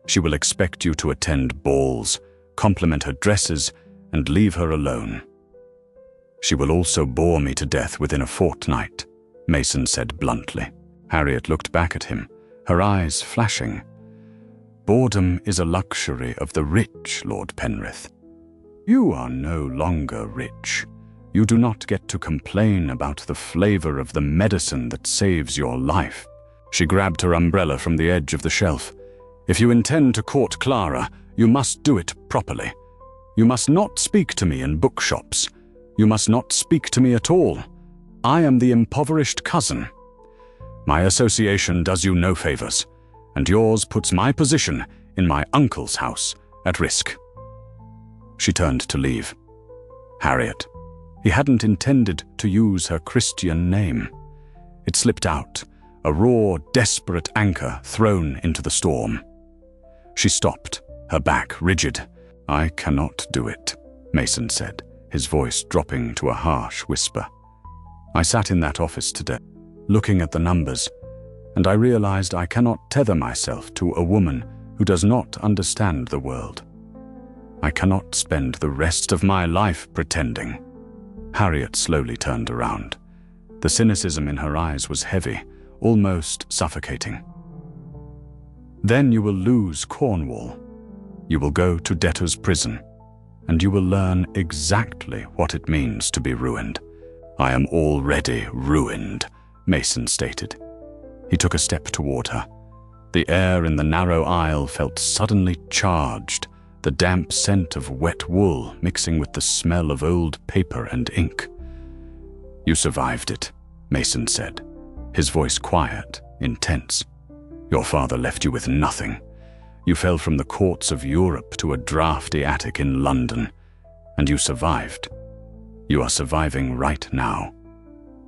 She will expect you to attend balls, compliment her dresses, and leave her alone. She will also bore me to death within a fortnight," Mason said bluntly. Harriet looked back at him, her eyes flashing. "Boredom is a luxury of the rich, Lord Penrith. You are no longer rich. You do not get to complain about the flavor of the medicine that saves your life." She grabbed her umbrella from the edge of the shelf. "If you intend to court Clara, you must do it properly. You must not speak to me in bookshops. You must not speak to me at all. I am the impoverished cousin. My association does you no favors, and yours puts my position in my uncle's house at risk." She turned to leave. Harriet. He hadn't intended to use her Christian name. It slipped out, a raw, desperate anchor thrown into the storm. She stopped, her back rigid. "I cannot do it," Mason said, his voice dropping to a harsh whisper. "I sat in that office today, looking at the numbers, and I realized I cannot tether myself to a woman who does not understand the world. I cannot spend the rest of my life pretending." Harriet slowly turned around. The cynicism in her eyes was heavy, almost suffocating. "Then you will lose Cornwall. You will go to debtor's prison, and you will learn exactly what it means to be ruined. I am already ruined, Mason stated. He took a step toward her. The air in the narrow aisle felt suddenly charged, the damp scent of wet wool mixing with the smell of old paper and ink. You survived it, Mason said, his voice quiet, intense. Your father left you with nothing. You fell from the courts of Europe to a drafty attic in London, and you survived. You are surviving right now.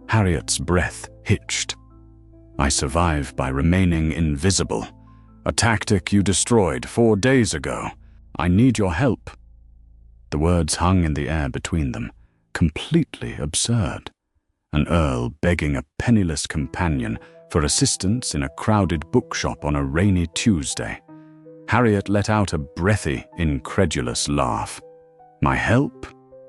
Harriet's breath hitched. I survive by remaining invisible, a tactic you destroyed 4 days ago. I need your help. The words hung in the air between them, completely absurd. An earl begging a penniless companion for assistance in a crowded bookshop on a rainy Tuesday. Harriet let out a breathy, incredulous laugh. My help?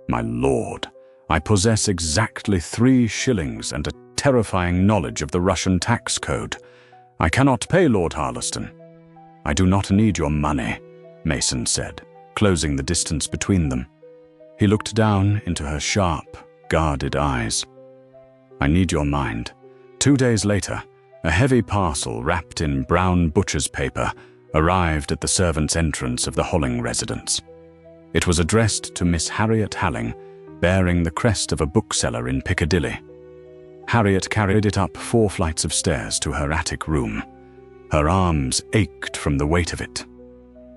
My lord, I possess exactly 3 shillings and a terrifying knowledge of the Russian tax code. I cannot pay Lord Harleston. I do not need your money, Mason said, closing the distance between them. He looked down into her sharp, guarded eyes. I need your mind. 2 days later, a heavy parcel wrapped in brown butcher's paper arrived at the servants' entrance of the Holling residence. It was addressed to Miss Harriet Halling, bearing the crest of a bookseller in Piccadilly. Harriet carried it up 4 flights of stairs to her attic room. Her arms ached from the weight of it.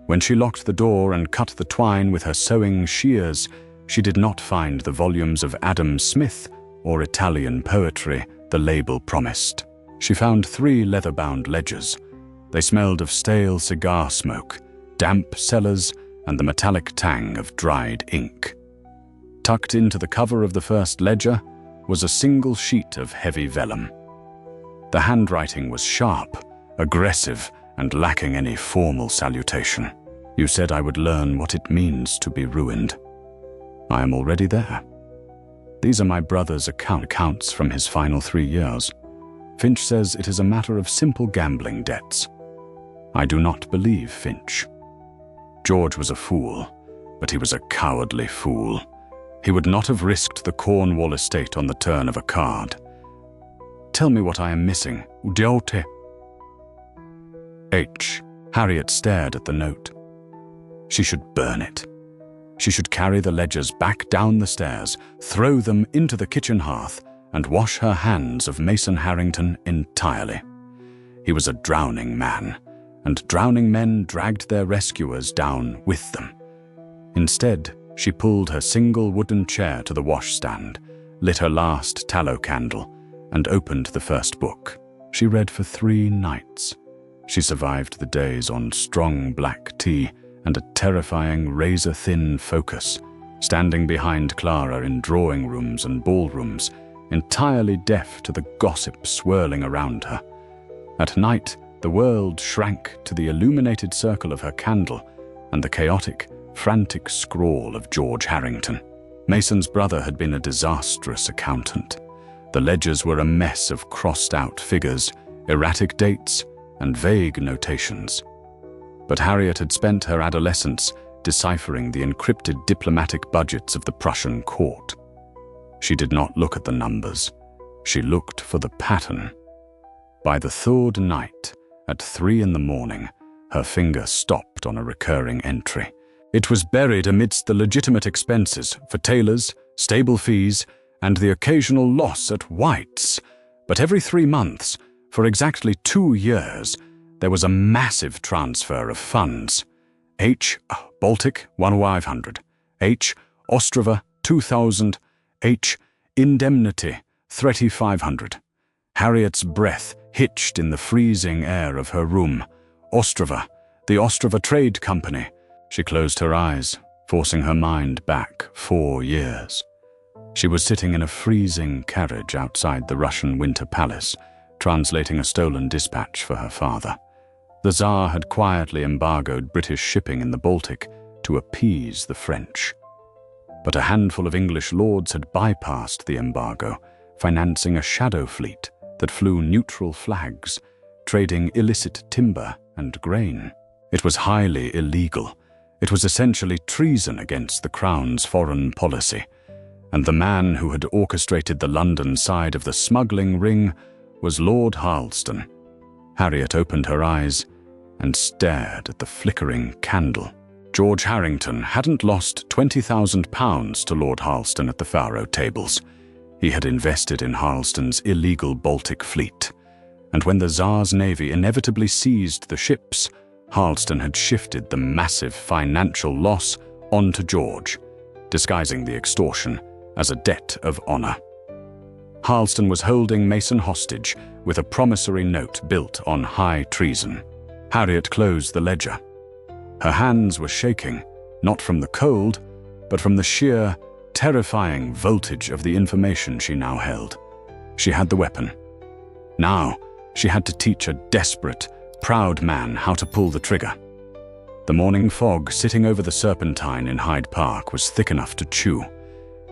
When she locked the door and cut the twine with her sewing shears, she did not find the volumes of Adam Smith or Italian poetry the label promised. She found 3 leather-bound ledgers. They smelled of stale cigar smoke, damp cellars, and the metallic tang of dried ink. Tucked into the cover of the first ledger was a single sheet of heavy vellum. The handwriting was sharp, aggressive, and lacking any formal salutation. You said I would learn what it means to be ruined. I am already there. These are my brother's accounts from his final 3 years. Finch says it is a matter of simple gambling debts. I do not believe Finch. George was a fool, but he was a cowardly fool. He would not have risked the Cornwall estate on the turn of a card. Tell me what I am missing. Udiote. H. Harriet stared at the note. She should burn it. She should carry the ledgers back down the stairs, throw them into the kitchen hearth, and wash her hands of Mason Harrington entirely. He was a drowning man, and drowning men dragged their rescuers down with them. Instead, she pulled her single wooden chair to the washstand, lit her last tallow candle, and opened the first book. She read for 3 nights. She survived the days on strong black tea and a terrifying razor-thin focus, standing behind Clara in drawing rooms and ballrooms, entirely deaf to the gossip swirling around her. At night, the world shrank to the illuminated circle of her candle and the chaotic, frantic scrawl of George Harrington. Mason's brother had been a disastrous accountant. The ledgers were a mess of crossed-out figures, erratic dates, and vague notations. But Harriet had spent her adolescence deciphering the encrypted diplomatic budgets of the Prussian court. She did not look at the numbers. She looked for the pattern. By the 3rd night, at 3 in the morning, her finger stopped on a recurring entry. It was buried amidst the legitimate expenses for tailors, stable fees, and the occasional loss at White's. But every 3 months, for exactly 2 years, there was a massive transfer of funds. H. Baltic 1,500. H. Ostrava 2,000. H. Indemnity 3,500. Harriet's breath hitched in the freezing air of her room. Ostrava, the Ostrava Trade Company. She closed her eyes, forcing her mind back 4 years. She was sitting in a freezing carriage outside the Russian Winter Palace, translating a stolen dispatch for her father. The Tsar had quietly embargoed British shipping in the Baltic to appease the French. But a handful of English lords had bypassed the embargo, financing a shadow fleet that flew neutral flags, trading illicit timber and grain. It was highly illegal, It was essentially treason against the Crown's foreign policy, and the man who had orchestrated the London side of the smuggling ring was Lord Harleston. Harriet opened her eyes and stared at the flickering candle. George Harrington hadn't lost £20,000 to Lord Harleston at the faro tables. He had invested in Harleston's illegal Baltic fleet, and when the Tsar's navy inevitably seized the ships, Harleston had shifted the massive financial loss onto George, disguising the extortion as a debt of honor. Harleston was holding Mason hostage with a promissory note built on high treason. Harriet closed the ledger. Her hands were shaking, not from the cold, but from the sheer, terrifying voltage of the information she now held. She had the weapon. Now, she had to teach a desperate, proud man how to pull the trigger. The morning fog sitting over the Serpentine in Hyde Park was thick enough to chew.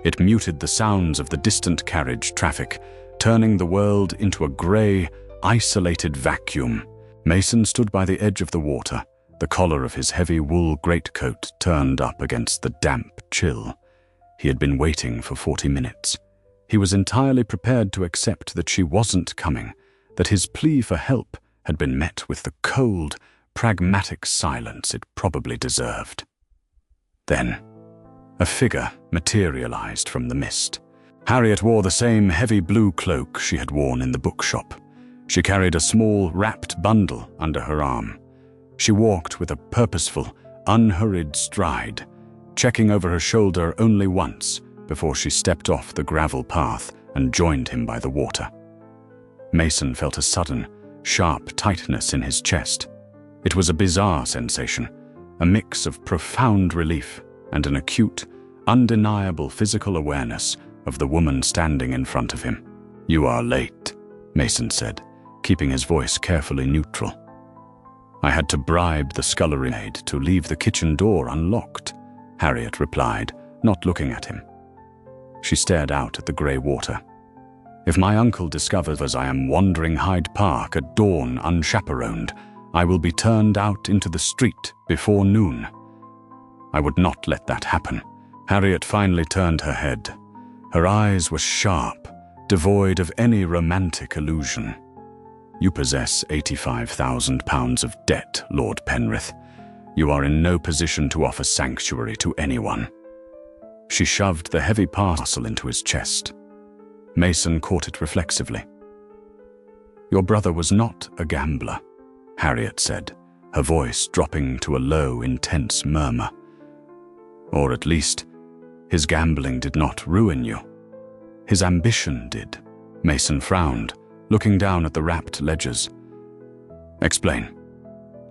It muted the sounds of the distant carriage traffic, turning the world into a grey, isolated vacuum. Mason stood by the edge of the water, the collar of his heavy wool greatcoat turned up against the damp chill. He had been waiting for 40 minutes. He was entirely prepared to accept that she wasn't coming, that his plea for help had been met with the cold, pragmatic silence it probably deserved. Then, a figure materialized from the mist. Harriet wore the same heavy blue cloak she had worn in the bookshop. She carried a small, wrapped bundle under her arm. She walked with a purposeful, unhurried stride, checking over her shoulder only once before she stepped off the gravel path and joined him by the water. Mason felt a sudden, sharp tightness in his chest. It was a bizarre sensation, a mix of profound relief and an acute, undeniable physical awareness of the woman standing in front of him. "You are late," Mason said, keeping his voice carefully neutral. "I had to bribe the scullery maid to leave the kitchen door unlocked," Harriet replied, not looking at him. She stared out at the grey water. "If my uncle discovers I am wandering Hyde Park at dawn unchaperoned, I will be turned out into the street before noon. I would not let that happen." Harriet finally turned her head. Her eyes were sharp, devoid of any romantic illusion. "You possess £85,000 of debt, Lord Penrith. You are in no position to offer sanctuary to anyone." She shoved the heavy parcel into his chest. Mason caught it reflexively. "Your brother was not a gambler," Harriet said, her voice dropping to a low, intense murmur. "Or at least, his gambling did not ruin you. His ambition did." Mason frowned, looking down at the wrapped ledgers. "Explain."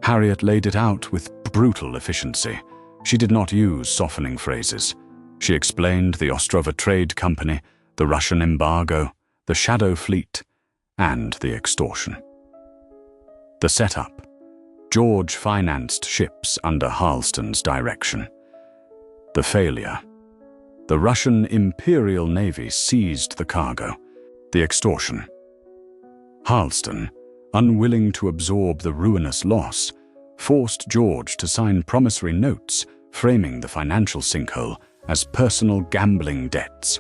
Harriet laid it out with brutal efficiency. She did not use softening phrases. She explained the Ostrova Trade Company, the Russian embargo, the Shadow Fleet, and the extortion. The setup. George financed ships under Harleston's direction. The failure. The Russian Imperial Navy seized the cargo. The extortion. Harleston, unwilling to absorb the ruinous loss, forced George to sign promissory notes framing the financial sinkhole as personal gambling debts.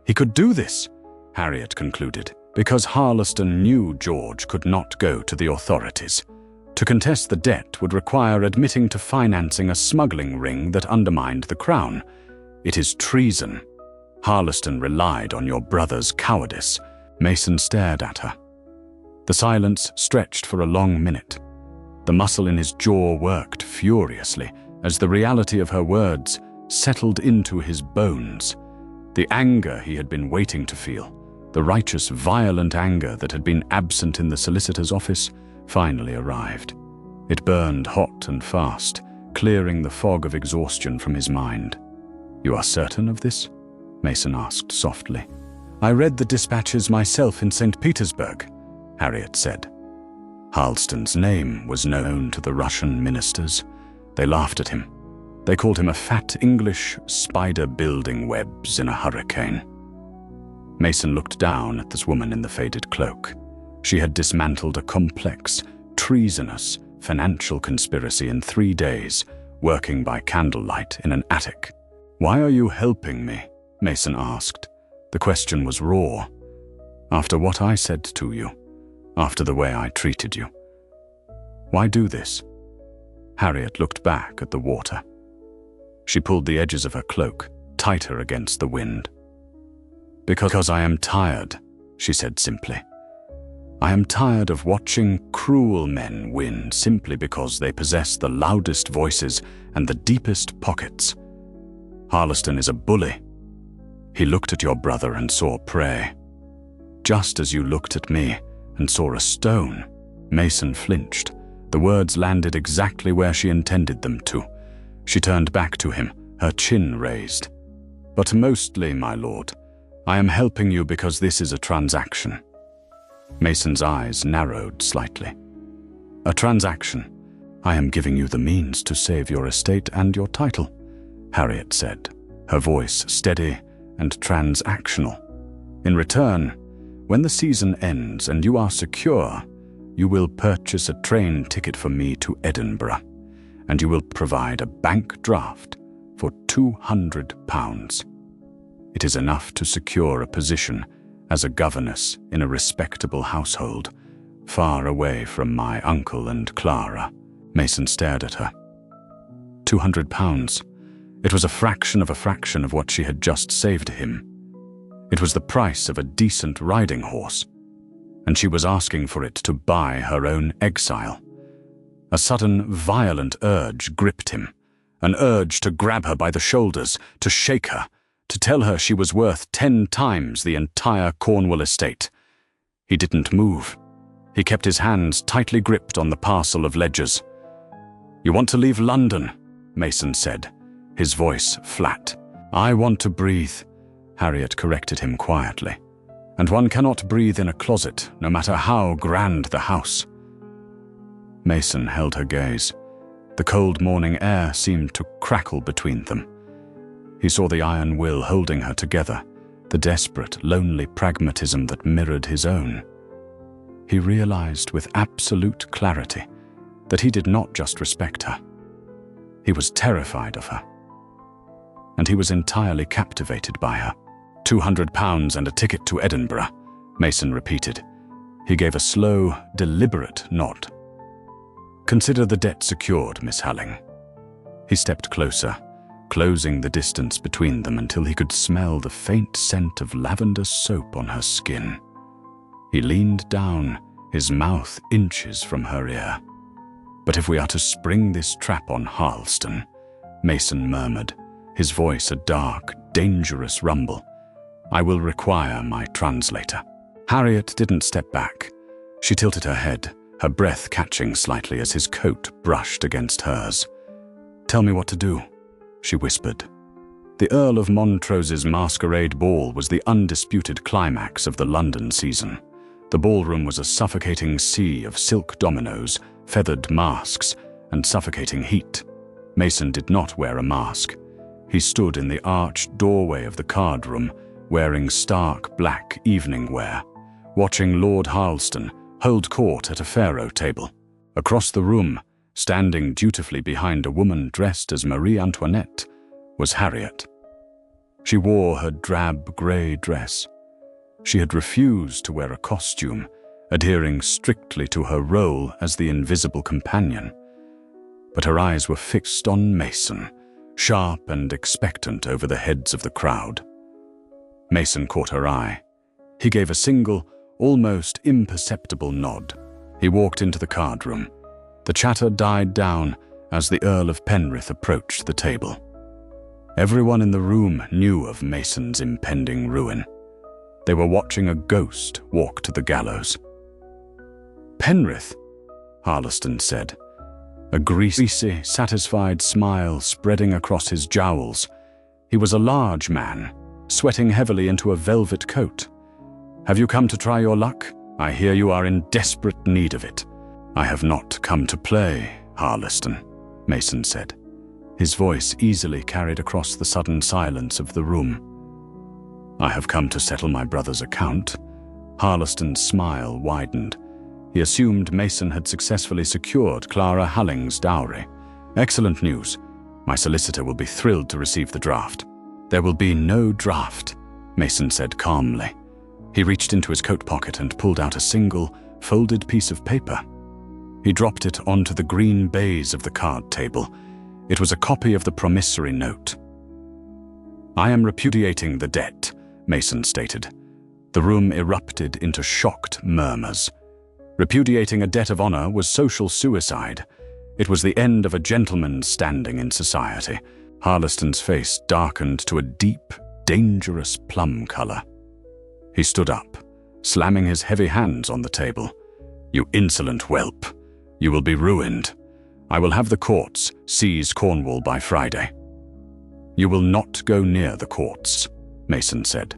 He could do this, Harriet concluded, because Harleston knew George could not go to the authorities. To contest the debt would require admitting to financing a smuggling ring that undermined the crown. "It is treason. Harleston relied on your brother's cowardice." Mason stared at her. The silence stretched for a long minute. The muscle in his jaw worked furiously as the reality of her words settled into his bones. The anger he had been waiting to feel, the righteous, violent anger that had been absent in the solicitor's office, finally arrived. It burned hot and fast, clearing the fog of exhaustion from his mind. "You are certain of this?" Mason asked softly. "I read the dispatches myself in St. Petersburg," Harriet said. Harleston's name was known to the Russian ministers. They laughed at him. They called him a fat English spider building webs in a hurricane. Mason looked down at this woman in the faded cloak. She had dismantled a complex, treasonous financial conspiracy in 3 days, working by candlelight in an attic. "Why are you helping me?" Mason asked. The question was raw. "After what I said to you, after the way I treated you. Why do this?" Harriet looked back at the water. She pulled the edges of her cloak tighter against the wind. "Because I am tired," she said simply. "I am tired of watching cruel men win simply because they possess the loudest voices and the deepest pockets. Harleston is a bully. He looked at your brother and saw prey. Just as you looked at me and saw a stone." Mason flinched. The words landed exactly where she intended them to. She turned back to him, her chin raised. "But mostly, my lord, I am helping you because this is a transaction." Mason's eyes narrowed slightly. "A transaction. I am giving you the means to save your estate and your title," Harriet said, her voice steady and transactional. "In return, when the season ends and you are secure, you will purchase a train ticket for me to Edinburgh, and you will provide a bank draft for £200. It is enough to secure a position as a governess in a respectable household, far away from my uncle and Clara." Mason stared at her. £200. It was a fraction of what she had just saved him. It was the price of a decent riding horse, and she was asking for it to buy her own exile. A sudden, violent urge gripped him, an urge to grab her by the shoulders, to shake her, to tell her she was worth 10 times the entire Cornwall estate. He didn't move. He kept his hands tightly gripped on the parcel of ledgers. "You want to leave London," Mason said, his voice flat. "I want to breathe," Harriet corrected him quietly. "And one cannot breathe in a closet, no matter how grand the house." Mason held her gaze. The cold morning air seemed to crackle between them. He saw the iron will holding her together, the desperate, lonely pragmatism that mirrored his own. He realized with absolute clarity that he did not just respect her. He was terrified of her. And he was entirely captivated by her. £200 and a ticket to Edinburgh, Mason repeated. He gave a slow, deliberate nod. "Consider the debt secured, Miss Halling." He stepped closer, closing the distance between them until he could smell the faint scent of lavender soap on her skin. He leaned down, his mouth inches from her ear. "But if we are to spring this trap on Harleston," Mason murmured, his voice a dark, dangerous rumble, "I will require my translator." Harriet didn't step back. She tilted her head, her breath catching slightly as his coat brushed against hers. "Tell me what to do," she whispered. The Earl of Montrose's masquerade ball was the undisputed climax of the London season. The ballroom was a suffocating sea of silk dominoes, feathered masks, and suffocating heat. Mason did not wear a mask. He stood in the arched doorway of the card room, wearing stark black evening wear, watching Lord Harleston hold court at a faro table. Across the room, standing dutifully behind a woman dressed as Marie Antoinette, was Harriet. She wore her drab grey dress. She had refused to wear a costume, adhering strictly to her role as the invisible companion. But her eyes were fixed on Mason, sharp and expectant over the heads of the crowd. Mason caught her eye. He gave a single, almost imperceptible nod. He walked into the card room. The chatter died down as the Earl of Penrith approached the table. Everyone in the room knew of Mason's impending ruin. They were watching a ghost walk to the gallows. "Penrith," Harleston said, a greasy, satisfied smile spreading across his jowls. He was a large man, sweating heavily into a velvet coat. "Have you come to try your luck? I hear you are in desperate need of it." "I have not come to play, Harleston," Mason said. His voice easily carried across the sudden silence of the room. "I have come to settle my brother's account." Harleston's smile widened. He assumed Mason had successfully secured Clara Halling's dowry. "Excellent news. My solicitor will be thrilled to receive the draft. There will be no draft, Mason said calmly. He reached into his coat pocket and pulled out a single, folded piece of paper. He dropped it onto the green baize of the card table. It was a copy of the promissory note. I am repudiating the debt, Mason stated. The room erupted into shocked murmurs. Repudiating a debt of honor was social suicide. It was the end of a gentleman's standing in society. Harleston's face darkened to a deep, dangerous plum color. He stood up, slamming his heavy hands on the table. You insolent whelp! You will be ruined. I will have the courts seize Cornwall by Friday. You will not go near the courts, Mason said.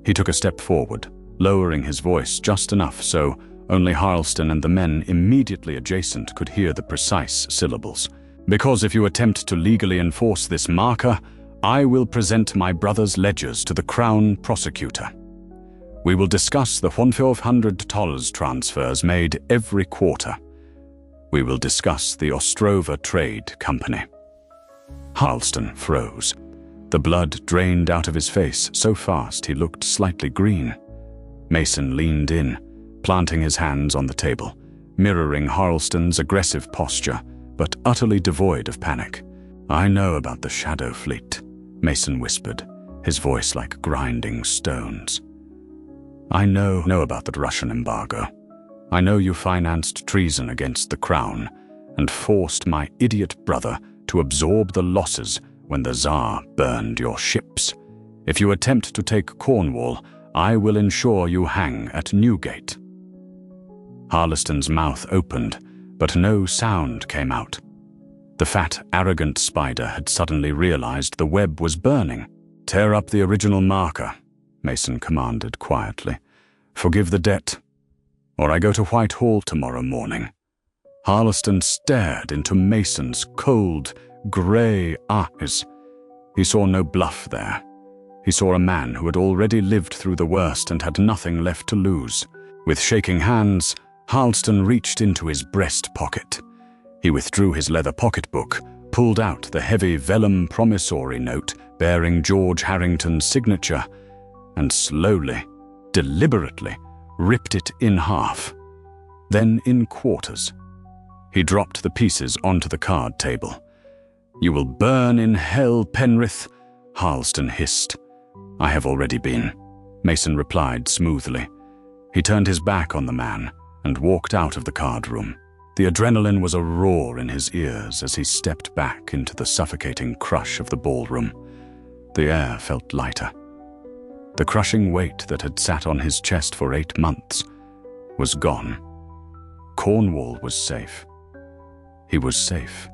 He took a step forward, lowering his voice just enough so only Harleston and the men immediately adjacent could hear the precise syllables. Because if you attempt to legally enforce this marker, I will present my brother's ledgers to the Crown Prosecutor. We will discuss the $1,500 transfers made every quarter. We will discuss the Ostrova Trade Company. Harleston froze. The blood drained out of his face so fast he looked slightly green. Mason leaned in, planting his hands on the table, mirroring Harleston's aggressive posture, but utterly devoid of panic. I know about the Shadow Fleet, Mason whispered, his voice like grinding stones. I know about the Russian embargo. I know you financed treason against the Crown and forced my idiot brother to absorb the losses when the Tsar burned your ships. If you attempt to take Cornwall, I will ensure you hang at Newgate. Harleston's mouth opened, but no sound came out. The fat, arrogant spider had suddenly realized the web was burning. Tear up the original marker, Mason commanded quietly. Forgive the debt, or I go to Whitehall tomorrow morning. Harleston stared into Mason's cold, grey eyes. He saw no bluff there. He saw a man who had already lived through the worst and had nothing left to lose. With shaking hands, Harleston reached into his breast pocket. He withdrew his leather pocketbook, pulled out the heavy vellum promissory note bearing George Harrington's signature, and slowly, deliberately, ripped it in half, then in quarters. He dropped the pieces onto the card table. You will burn in hell, Penrith, Harleston hissed. I have already been, Mason replied smoothly. He turned his back on the man and walked out of the card room. The adrenaline was a roar in his ears as he stepped back into the suffocating crush of the ballroom. The air felt lighter. The crushing weight that had sat on his chest for 8 months was gone. Cornwall was safe. He was safe.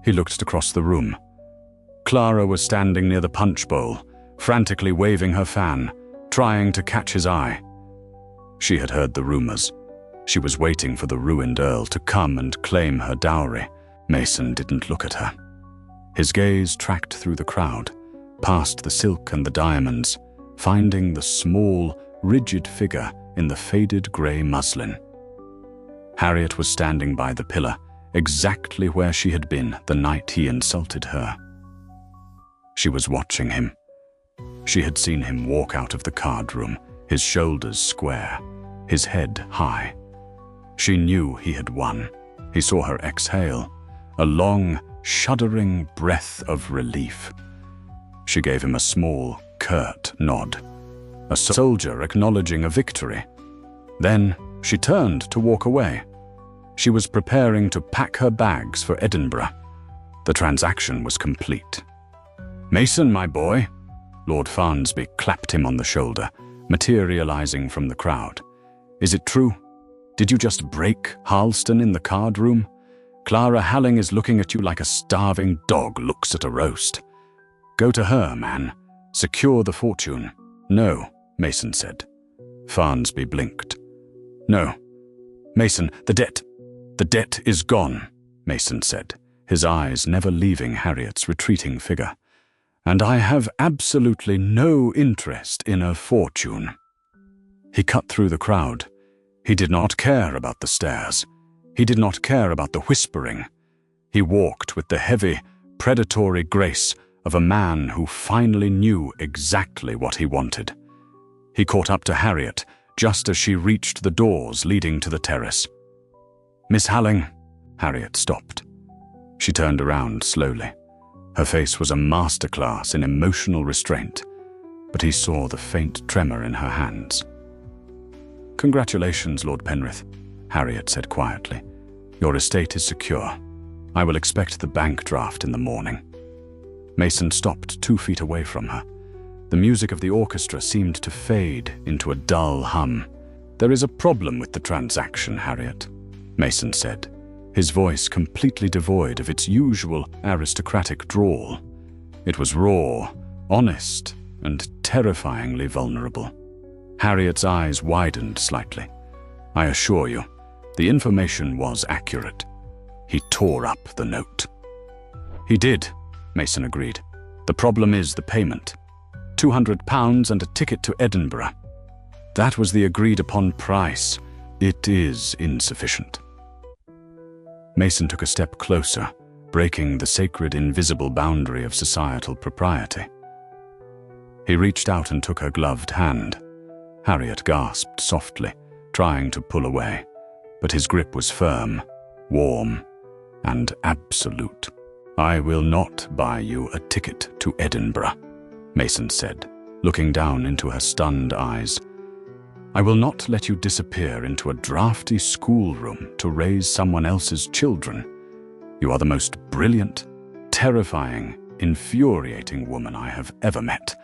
He looked across the room. Clara was standing near the punch bowl, frantically waving her fan, trying to catch his eye. She had heard the rumors. She was waiting for the ruined Earl to come and claim her dowry. Mason didn't look at her. His gaze tracked through the crowd, past the silk and the diamonds, finding the small, rigid figure in the faded grey muslin. Harriet was standing by the pillar, exactly where she had been the night he insulted her. She was watching him. She had seen him walk out of the card room, his shoulders square, his head high. She knew he had won. He saw her exhale, a long, shuddering breath of relief. She gave him a small, curt nod, a soldier acknowledging a victory. Then she turned to walk away. She was preparing to pack her bags for Edinburgh. The transaction was complete. Mason, my boy, Lord Farnsby clapped him on the shoulder, materializing from the crowd. Is it true? Did you just break Harleston in the card room? Clara Halling is looking at you like a starving dog looks at a roast. Go to her, man. Secure the fortune. No, Mason said. Farnsby blinked. No. Mason, the debt is gone, Mason said, his eyes never leaving Harriet's retreating figure. And I have absolutely no interest in a fortune. He cut through the crowd. He did not care about the stares. He did not care about the whispering. He walked with the heavy, predatory grace of a man who finally knew exactly what he wanted. He caught up to Harriet just as she reached the doors leading to the terrace. "Miss Halling," Harriet stopped. She turned around slowly. Her face was a masterclass in emotional restraint, but he saw the faint tremor in her hands. "Congratulations, Lord Penrith," Harriet said quietly. "Your estate is secure. I will expect the bank draft in the morning." Mason stopped 2 feet away from her. The music of the orchestra seemed to fade into a dull hum. "There is a problem with the transaction, Harriet," Mason said, his voice completely devoid of its usual aristocratic drawl. It was raw, honest, and terrifyingly vulnerable. Harriet's eyes widened slightly. "I assure you, the information was accurate." He tore up the note. "He did," Mason agreed. "The problem is the payment. £200 and a ticket to Edinburgh. That was the agreed-upon price. It is insufficient." Mason took a step closer, breaking the sacred invisible boundary of societal propriety. He reached out and took her gloved hand. Harriet gasped softly, trying to pull away, but his grip was firm, warm, and absolute. "I will not buy you a ticket to Edinburgh," Mason said, looking down into her stunned eyes. "I will not let you disappear into a drafty schoolroom to raise someone else's children. You are the most brilliant, terrifying, infuriating woman I have ever met,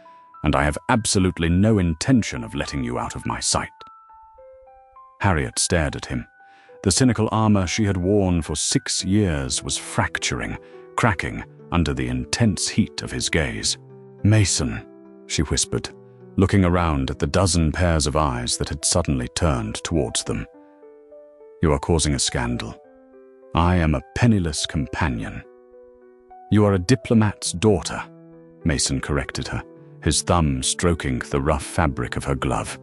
and I have absolutely no intention of letting you out of my sight." Harriet stared at him. The cynical armor she had worn for 6 years was fracturing, cracking under the intense heat of his gaze. "Mason," she whispered, looking around at the dozen pairs of eyes that had suddenly turned towards them. "You are causing a scandal. I am a penniless companion." "You are a diplomat's daughter," Mason corrected her, his thumb stroking the rough fabric of her glove.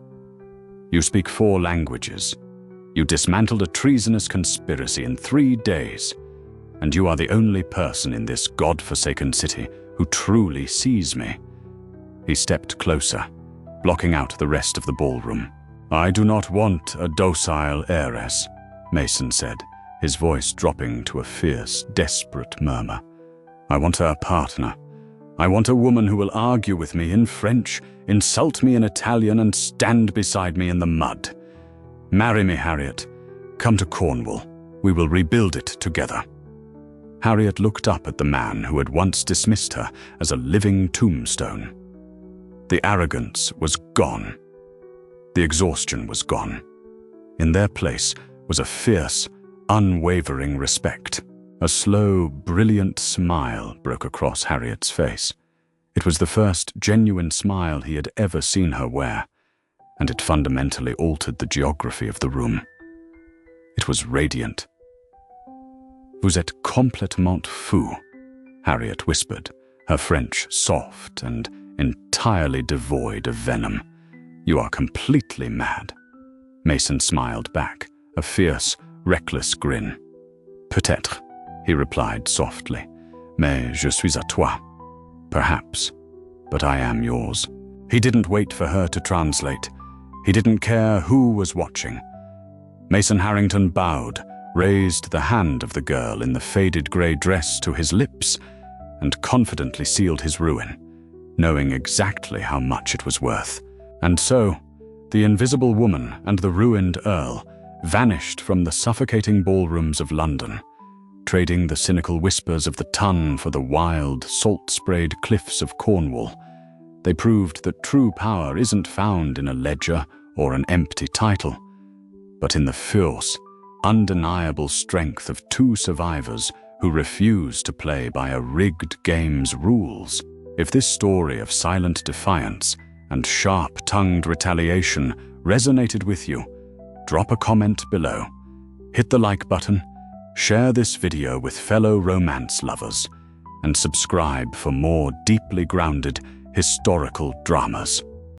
"You speak 4 languages. You dismantled a treasonous conspiracy in 3 days, and you are the only person in this God-forsaken city who truly sees me." He stepped closer, blocking out the rest of the ballroom. "I do not want a docile heiress," Mason said, his voice dropping to a fierce, desperate murmur. "I want a partner. I want a woman who will argue with me in French, insult me in Italian, and stand beside me in the mud. Marry me, Harriet. Come to Cornwall. We will rebuild it together." Harriet looked up at the man who had once dismissed her as a living tombstone. The arrogance was gone. The exhaustion was gone. In their place was a fierce, unwavering respect. A slow, brilliant smile broke across Harriet's face. It was the first genuine smile he had ever seen her wear, and it fundamentally altered the geography of the room. It was radiant. "Vous êtes complètement fou," Harriet whispered, her French soft and entirely devoid of venom. "You are completely mad." Mason smiled back, a fierce, reckless grin. "Peut-être," he replied softly, "mais je suis à toi." "Perhaps, but I am yours." He didn't wait for her to translate. He didn't care who was watching. Mason Harrington bowed, raised the hand of the girl in the faded grey dress to his lips, and confidently sealed his ruin, knowing exactly how much it was worth. And so, the invisible woman and the ruined earl vanished from the suffocating ballrooms of London, trading the cynical whispers of the Tun for the wild, salt-sprayed cliffs of Cornwall. They proved that true power isn't found in a ledger or an empty title, but in the fierce, undeniable strength of 2 survivors who refuse to play by a rigged game's rules. If this story of silent defiance and sharp-tongued retaliation resonated with you, drop a comment below, hit the like button, share this video with fellow romance lovers, and subscribe for more deeply grounded historical dramas.